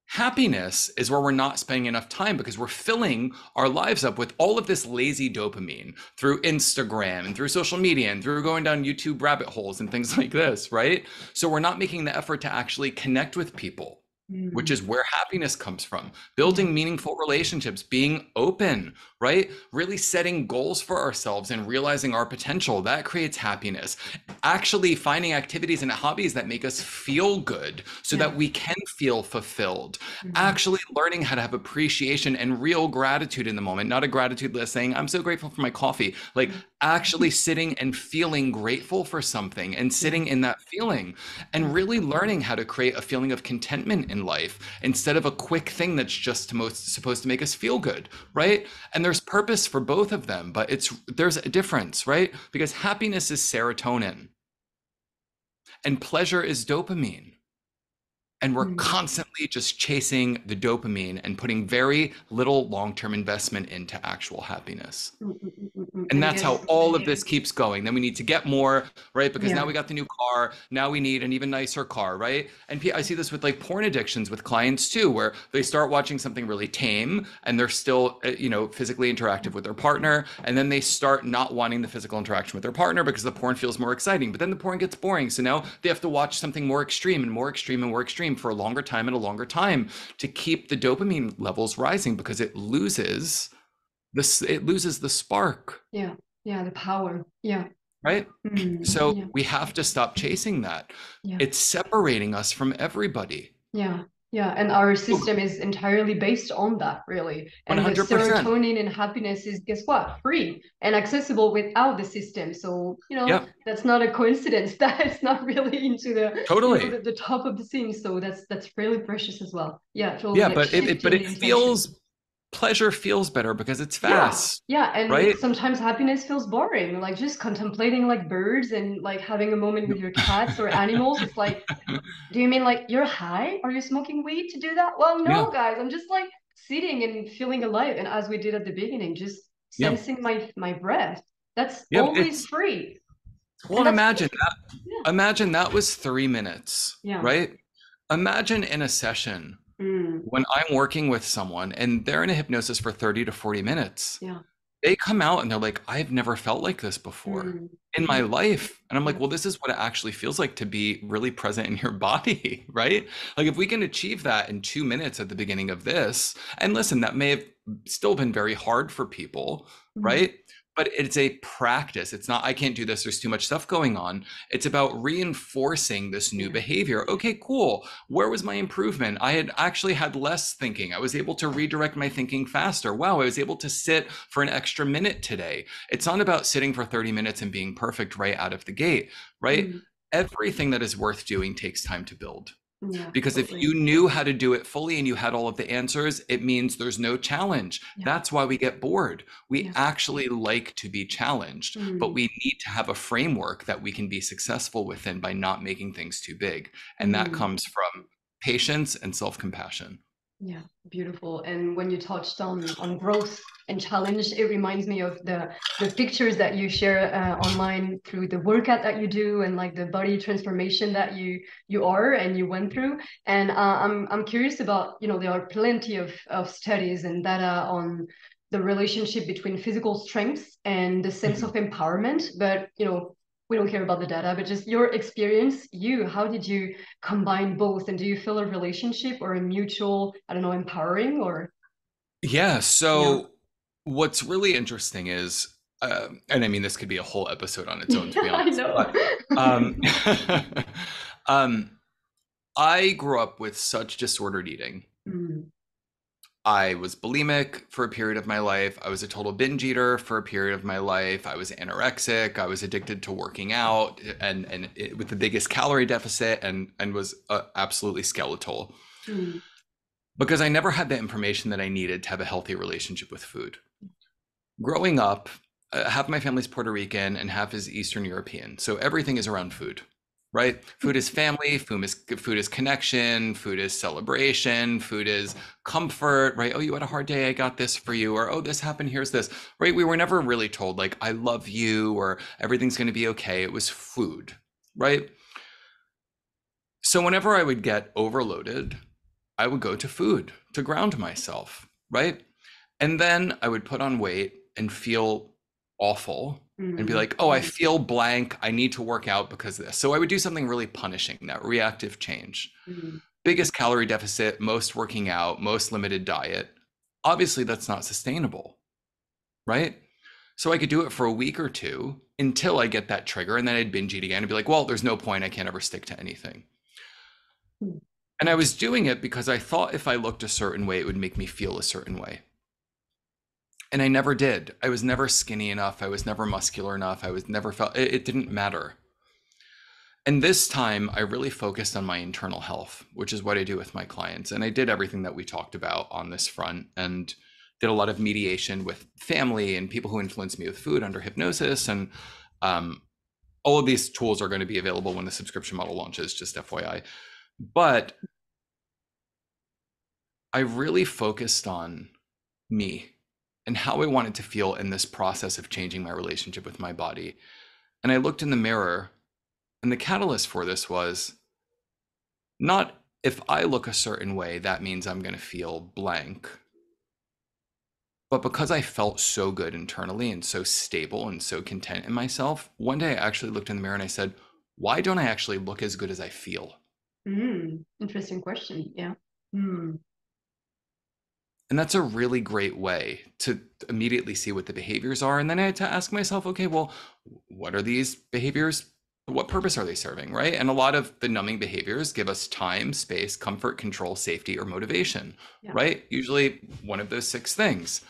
Happiness is where we're not spending enough time because we're filling our lives up with all of this lazy dopamine through Instagram and through social media and through going down YouTube rabbit holes and things like this, right? So we're not making the effort to actually connect with people, which mm, is where happiness comes from. yeah. Building meaningful relationships, being open, right? Really setting goals for ourselves and realizing our potential. That creates happiness. Actually finding activities and hobbies that make us feel good so Yeah. that we can feel fulfilled. Mm, Actually learning how to have appreciation and real gratitude in the moment, not a gratitude list saying, I'm so grateful for my coffee. Like mm, actually sitting and feeling grateful for something and yeah. sitting in that feeling, Yeah. and really learning how to create a feeling of contentment in life instead of a quick thing that's just supposed to make us feel good, right? And there's purpose for both of them, but there's a difference, right? Because happiness is serotonin and pleasure is dopamine. And we're Mm, constantly just chasing the dopamine and putting very little long-term investment into actual happiness. And And that's how again, all of this keeps going. Then we need to get more, right? Because now yeah. we got the new car. Now we need an even nicer car, right? And I see this with like porn addictions with clients too, where they start watching something really tame and they're still, physically interactive with their partner. And then they start not wanting the physical interaction with their partner because the porn feels more exciting. But then the porn gets boring. So now they have to watch something more extreme and more extreme and more extreme for a longer time and a longer time to keep the dopamine levels rising, because it loses the spark, Yeah. Yeah. The power. Yeah. right? Mm, So yeah. we have to stop chasing that. Yeah. It's separating us from everybody. Yeah. Yeah. And our Oh, system is entirely based on that, really. And the 100%. serotonin and happiness is, guess what? Free and accessible without the system. So, Yep, that's not a coincidence that it's not really into totally. the top of the scene. So that's really precious as well. Yeah. Totally Yeah, like but shifting the it intention. feels pleasure feels better because it's Yeah, fast, yeah, and right? sometimes happiness feels boring. Like just contemplating like birds and like having a moment with your cats or animals. It's like, do you mean like you're high? Are you smoking weed to do that? Well, Yeah, no, guys. I'm just like sitting and feeling alive. And as we did at the beginning, just yeah, sensing my breath. That's yeah. always free. Well, And and that's beautiful. Yeah. imagine that was 3 minutes, Yeah. right? Imagine in a session Mm, when I'm working with someone and they're in a hypnosis for 30 to 40 minutes, yeah. they come out and they're like, I've never felt like this before Mm, in my yeah. life. And I'm like, Yeah. well, this is what it actually feels like to be really present in your body, right? Like, if we can achieve that in 2 minutes at the beginning of this, and listen, that may have still been very hard for people, Mm, right? But it's a practice. It's not, I can't do this, there's too much stuff going on. It's about reinforcing this new yeah. behavior. Okay, cool. Where was my improvement? I had actually had less thinking. I was able to redirect my thinking faster. Wow, I was able to sit for an extra minute today. It's not about sitting for 30 minutes and being perfect right out of the gate, right? Mm, Everything that is worth doing takes time to build. yeah. Because if Totally. you knew how to do it fully and you had all of the answers, it means there's no challenge. Yeah. That's why we get bored. We Yeah. actually like to be challenged, but Mm, we need to have a framework that we can be successful within by not making things too big. And that mm. comes from patience and self compassion. Yeah, beautiful. And when you touched on growth and challenge, it reminds me of the pictures that you share online through the workout that you do and like the body transformation that you are and you went through. And I'm curious about, you know, there are plenty of studies and data on the relationship between physical strength and the sense Mhm. of empowerment. But, you know, we don't care about the data, but just your experience, how did you combine both? And do you feel a relationship or a mutual, I don't know, empowering or Yeah. yeah. So what's really interesting is, and I mean, this could be a whole episode on its own, to Yeah, be I honest, know. but um, um, I grew up with such disordered eating. Mm, I was bulimic for a period of my life. I was a total binge eater for a period of my life. I was anorexic. I was addicted to working out with the biggest calorie deficit and was absolutely skeletal mm, because I never had the information that I needed to have a healthy relationship with food. Growing up, half my family's Puerto Rican and half is Eastern European. So everything is around food, right? Food is family, food is connection, food is celebration, food is comfort, right? Oh, you had a hard day, I got this for you, or oh, this happened, here's this, right? We were never really told like I love you or everything's going to be okay. It was food, right? So whenever I would get overloaded, I would go to food to ground myself, right? And then I would put on weight and feel awful and be mm, like, oh, I feel blank. I need to work out because of this. So I would do something really punishing, that reactive change. mm, Biggest calorie deficit, most working out, most limited diet. Obviously, that's not sustainable, right? So I could do it for a week or two until I get that trigger. And then I'd binge eat again and be like, well, there's no point. I can't ever stick to anything. mm, And I was doing it because I thought if I looked a certain way, it would make me feel a certain way. And I never did. I was never skinny enough. I was never muscular enough. I was never felt it didn't matter. And this time I really focused on my internal health, which is what I do with my clients. And I did everything that we talked about on this front and did a lot of mediation with family and people who influenced me with food under hypnosis. And um, all of these tools are going to be available when the subscription model launches, just FYI. But I really focused on me and how I wanted to feel in this process of changing my relationship with my body. And I looked in the mirror, and the catalyst for this was not if I look a certain way, that means I'm going to feel blank. But because I felt so good internally and so stable and so content in myself, one day I actually looked in the mirror and I said, why don't I actually look as good as I feel? Interesting question. Yeah. Mm, And that's a really great way to immediately see what the behaviors are. And then I had to ask myself, okay, well, what are these behaviors? What purpose are they serving, right? And a lot of the numbing behaviors give us time, space, comfort, control, safety, or motivation, yeah. right? Usually one of those six things.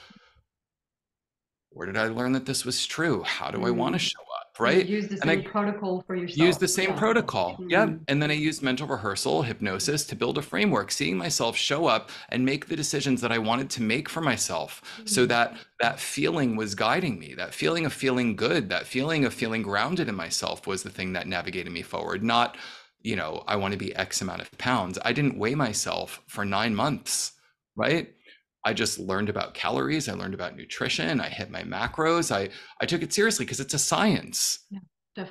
Where did I learn that this was true? How do I want to Mm. show up, And you right? use the And same I protocol for use yourself. the same Yeah. protocol. Yeah. Mm, And then I used mental rehearsal, hypnosis to build a framework, seeing myself show up and make the decisions that I wanted to make for myself so mm, that that feeling was guiding me. That feeling of feeling good, that feeling of feeling grounded in myself was the thing that navigated me forward, not, I want to be X amount of pounds. I didn't weigh myself for 9 months, right? I just learned about calories. I learned about nutrition. I hit my macros. I took it seriously because it's a science, yeah,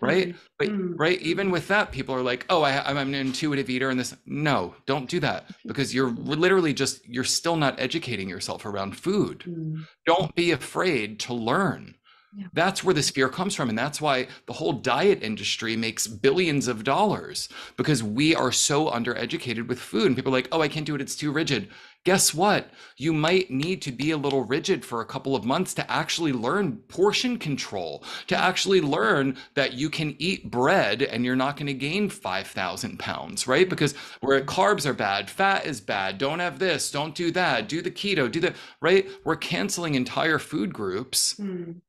right? definitely. But Mm, right, even with that, people are like, "Oh, I'm an intuitive eater," and this. No, don't do that because you're still not educating yourself around food. mm, Don't be afraid to learn. yeah. That's where this fear comes from. And that's why the whole diet industry makes billions of dollars because we are so undereducated with food. And people are like, oh, I can't do it. It's too rigid. Guess what? You might need to be a little rigid for a couple of months to actually learn portion control, to actually learn that you can eat bread and you're not going to gain 5,000 pounds, right? Because where carbs are bad, fat is bad, don't have this, don't do that, do the keto, do the, right? We're canceling entire food groups Mm,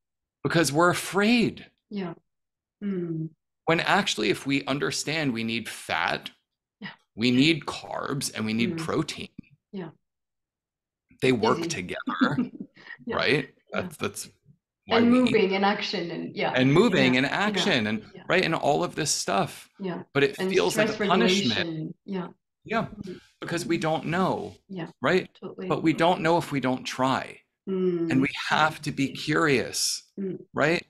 because we're afraid. yeah. Mm, When actually, if we understand we need fat, yeah. we need carbs, and we need Mm, protein, yeah. they work Easy. together, Yeah. right? Yeah. That's why And we eat moving and action and yeah. and Yeah. moving and Yeah. action and Yeah. right and all of this stuff. Yeah. But it And feels like a stress punishment. regulation. Yeah. Yeah, because we don't know, Yeah, right? totally. But we don't know if we don't try. And we have to be curious, right?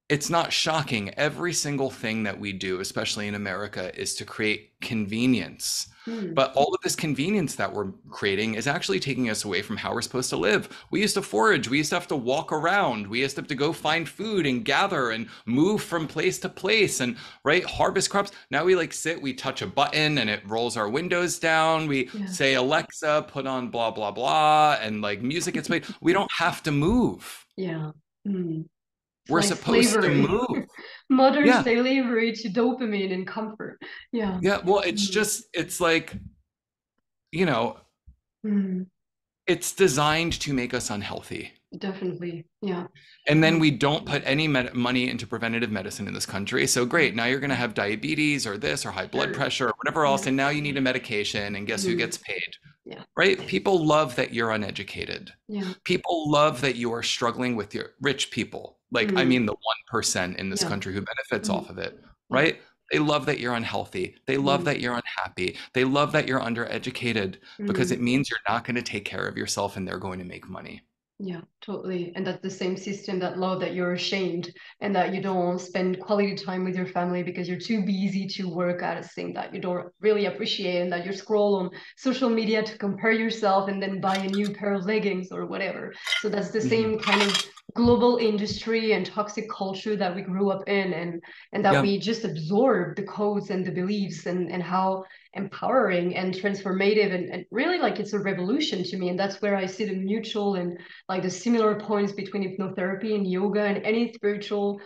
It's not shocking. Every single thing that we do, especially in America, is to create convenience. But all of this convenience that we're creating is actually taking us away from how we're supposed to live. We used to forage. We used to have to walk around. We used to have to go find food and gather and move from place to place and, right, harvest crops. Now we like sit, we touch a button and it rolls our windows down. We say, Alexa, put on blah, blah, blah. And like music gets played. We don't have to move. Yeah. We're Like supposed to slavery, move. modern Yeah. slavery to dopamine and comfort. Yeah. Yeah. Well, it's like, you know, it's designed to make us unhealthy. Definitely. Yeah. And then we don't put any money into preventative medicine in this country. So great. Now you're going to have diabetes or this or high blood pressure or whatever else. And now you need a medication. And guess who gets paid? Yeah. Right? People love that you're uneducated. Yeah. People love that you are struggling with your rich people. Like, I mean, the 1% in this country who benefits off of it, right? They love that you're unhealthy. They love that you're unhappy. They love that you're undereducated because it means you're not going to take care of yourself and they're going to make money. Yeah, totally. And that's the same system that love that you're ashamed and that you don't spend quality time with your family because you're too busy to work at a thing that you don't really appreciate, and that you scroll on social media to compare yourself and then buy a new pair of leggings or whatever. So that's the same kind of global industry and toxic culture that we grew up in, and that we just absorb the codes and the beliefs, and how empowering and transformative and really like it's a revolution to me. And that's where I see the mutual and like the similar points between hypnotherapy and yoga and any spiritual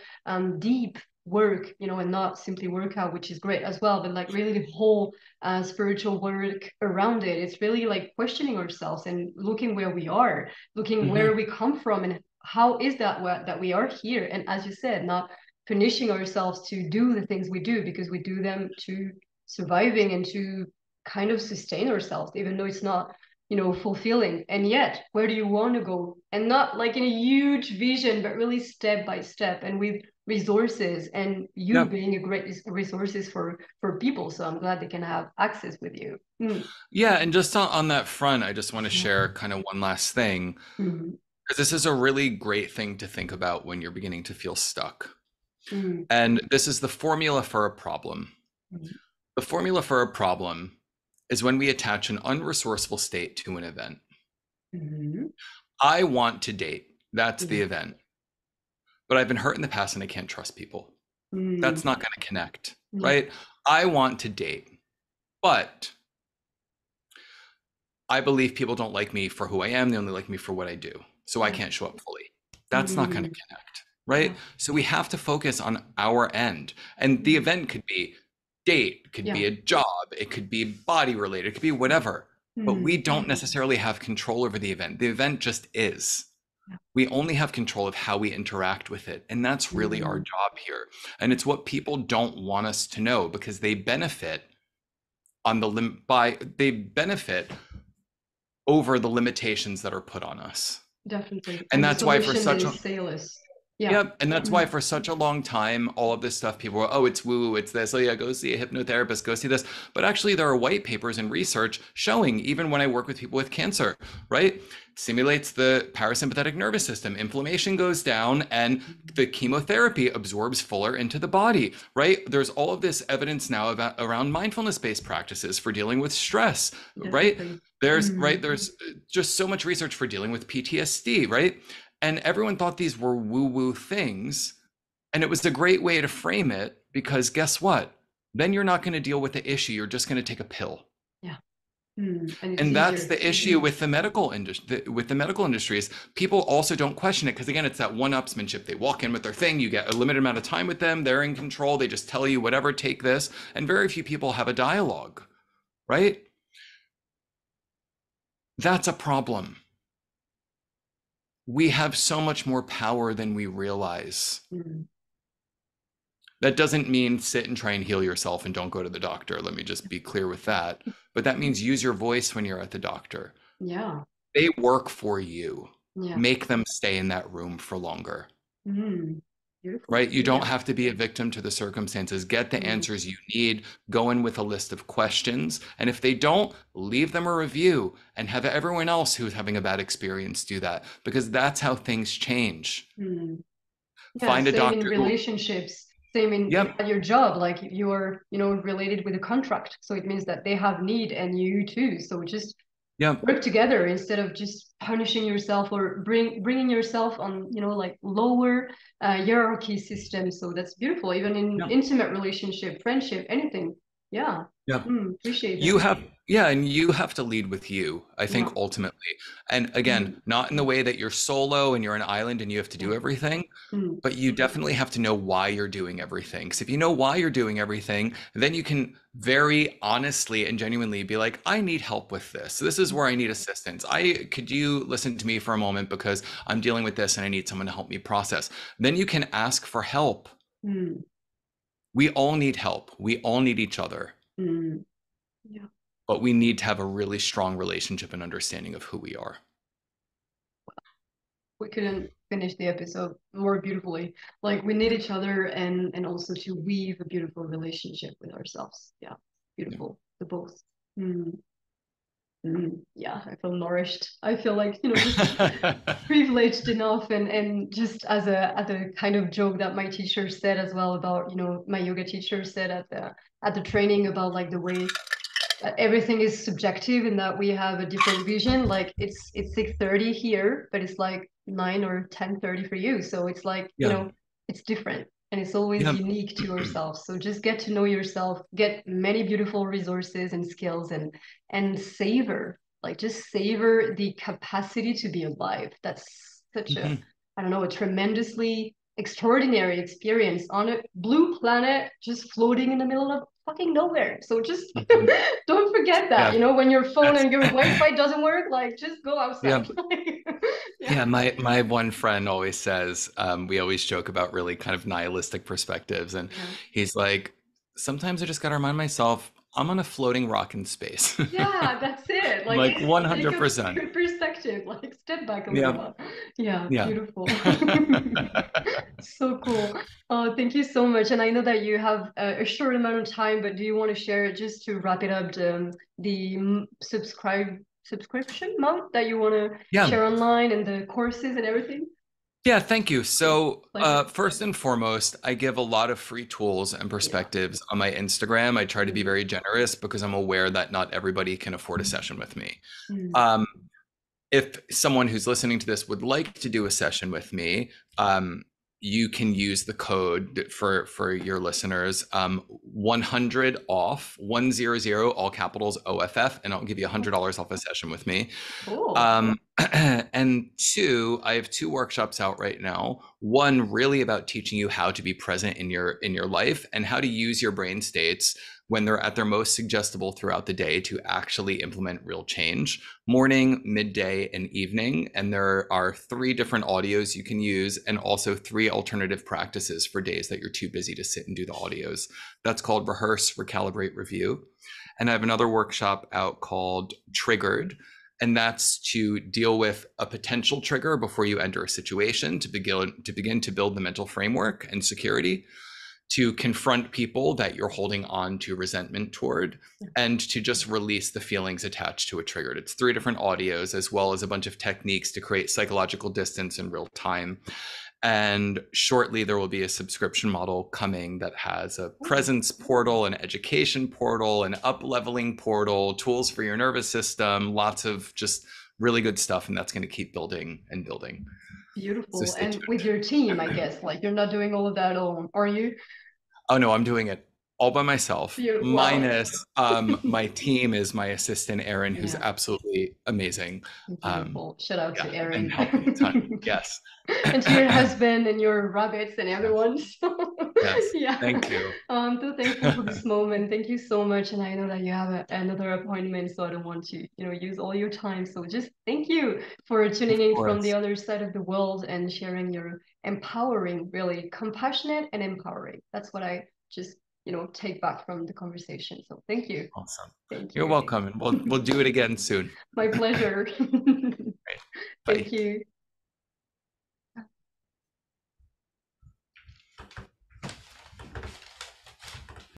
deep work, and not simply workout, which is great as well, but like really the whole spiritual work around it. It's really like questioning ourselves and looking where we are, looking where we come from, and how is that we are here. And as you said, not punishing ourselves to do the things we do because we do them to surviving and to kind of sustain ourselves, even though it's not fulfilling. And yet, where do you want to go? And not like in a huge vision, but really step by step and with resources, and you being a great resources for people. So I'm glad they can have access with you. Yeah. And just on that front, I just want to share kind of one last thing, because this is a really great thing to think about when you're beginning to feel stuck. And this is the formula for a problem. The formula for a problem is when we attach an unresourceful state to an event. I want to date. That's the event. But I've been hurt in the past and I can't trust people. That's not going to connect, right? I want to date, but I believe people don't like me for who I am. They only like me for what I do. So I can't show up fully. That's not going to connect, right? So we have to focus on our end. And the event could be date, could be a job, it could be body related, it could be whatever. But we don't necessarily have control over the event. The event just is. We only have control of how we interact with it. And that's really our job here. And it's what people don't want us to know, because they benefit on they benefit over the limitations that are put on us. Definitely. And that's why for such a and that's why for such a long time, all of this stuff, people were, oh, it's woo, it's this, oh yeah, go see a hypnotherapist, go see this. But actually there are white papers and research showing, even when I work with people with cancer, right? Stimulates the parasympathetic nervous system, inflammation goes down, and the chemotherapy absorbs fuller into the body, right? There's all of this evidence now about around mindfulness-based practices for dealing with stress, right? There's just so much research for dealing with PTSD, right? And everyone thought these were woo-woo things. And it was a great way to frame it, because guess what? Then you're not going to deal with the issue. You're just going to take a pill. Yeah. And that's the issue with the medical industry. With the medical industries, people also don't question it, because again, it's that one-upsmanship. They walk in with their thing. You get a limited amount of time with them. They're in control. They just tell you whatever, take this. And very few people have a dialogue, right? That's a problem. We have so much more power than we realize. That doesn't mean sit and try and heal yourself and don't go to the doctor. Let me just be clear with that. But that means use your voice when you're at the doctor. Yeah. They work for you. Yeah. Make them stay in that room for longer. Beautiful. right? You don't Yeah. have to be a victim to the circumstances. Get the answers you need, go in with a list of questions. And if they don't, leave them a review and have everyone else who's having a bad experience do that, because that's how things change. Yeah, Find a same in doctor who, relationships, same in yep, at your job. Like if you're, related with a contract, so it means that they have need and you too. So just yep, work together instead of just punishing yourself or bringing yourself on, like lower hierarchy systems. So that's beautiful, even in yep, intimate relationship, friendship, anything. Yeah. yep. Appreciate You that. have, yeah, and you have to lead with you, I think, Yeah. ultimately. And again, not in the way that you're solo and you're an island and you have to Yeah. do everything, Mm. but you definitely have to know why you're doing everything. Because if you know why you're doing everything, then you can very honestly and genuinely be like, I need help with this. This is where I need assistance. Could you listen to me for a moment because I'm dealing with this and I need someone to help me process. Then you can ask for help. Mm. We all need help. We all need each other, Mm. Yeah. but we need to have a really strong relationship and understanding of who we are. We couldn't finish the episode more beautifully. Like we need each other and also to weave a beautiful relationship with ourselves. Yeah, Yeah. beautiful. The both. Mm. Yeah, I feel nourished. I feel like, just privileged enough and just as a kind of joke that my teacher said as well about, my yoga teacher said at the training about like the way everything is subjective in that we have a different vision. Like it's 6:30 here, but it's like 9 or 10:30 for you. So it's like, Yeah. it's different and it's always Yeah. unique to ourselves. So just get to know yourself, get many beautiful resources and skills and savor, like just savor the capacity to be alive. That's such a, Mhm. I don't know, a tremendously extraordinary experience on a blue planet just floating in the middle of fucking nowhere. So just Mhm. don't forget that, Yeah. when your phone That's, and your Wi-Fi doesn't work, like just go yeah. outside. Yeah. Yeah, my one friend always says, we always joke about really kind of nihilistic perspectives, and Yeah. he's like, sometimes I just gotta remind myself I'm on a floating rock in space. Yeah, that's it. I'm Like like take a 100%. perspective, like step back a little Yeah, bit. Yeah, yeah. beautiful. So cool. Thank you so much. And I know that you have a short amount of time, but do you want to share just to wrap it up the subscription mode that you want to Yeah. share online and the courses and everything? Yeah, thank you. Cool. So, Pleasure. first and foremost, I give a lot of free tools and Yeah. perspectives on my Instagram. I try to be Mm, very generous because I'm aware that not everybody can afford a session with me. mm. Um, if someone who's listening to this would like to do a session with me, you can use the code for your listeners, 100 off, 100, all capitals OFF, and I'll give you $100 off a session with me. Cool. And two, I have two workshops out right now. One really about teaching you how to be present in your life and how to use your brain states when they're at their most suggestible throughout the day to actually implement real change, morning, midday, and evening. And there are 3 different audios you can use, and also 3 alternative practices for days that you're too busy to sit and do the audios. That's called Rehearse, Recalibrate, Review. And I have another workshop out called Triggered, and that's to deal with a potential trigger before you enter a situation, to begin to build the mental framework and security, to confront people that you're holding on to resentment toward, and to just release the feelings attached to a trigger. It's 3 different audios, as well as a bunch of techniques to create psychological distance in real time. And shortly, there will be a subscription model coming that has a presence portal, an education portal, an up-leveling portal, tools for your nervous system, lots of just really good stuff. And that's going to keep building and building. So Beautiful. stay And with tuned. your team, I guess, like you're not doing all of that alone, are you? Oh no, I'm doing it all by myself. You, wow. Minus my team is my assistant Erin, who's Yeah, absolutely amazing. beautiful. Shout out Yeah, to and Erin. helped me a ton. Yes. And to your husband and your rabbits and Yes. everyone. So, Yes. yeah. Thank you. So thankful for this moment. Thank you so much. And I know that you have another appointment, so I don't want to, use all your time. So just thank you for tuning Of in from the course. other side of the world and sharing your empowering, really compassionate and empowering. That's what I just, take back from the conversation. So thank you. Awesome. Thank You're you. welcome. And we'll do it again soon. My pleasure. Right. Thank Bye. you.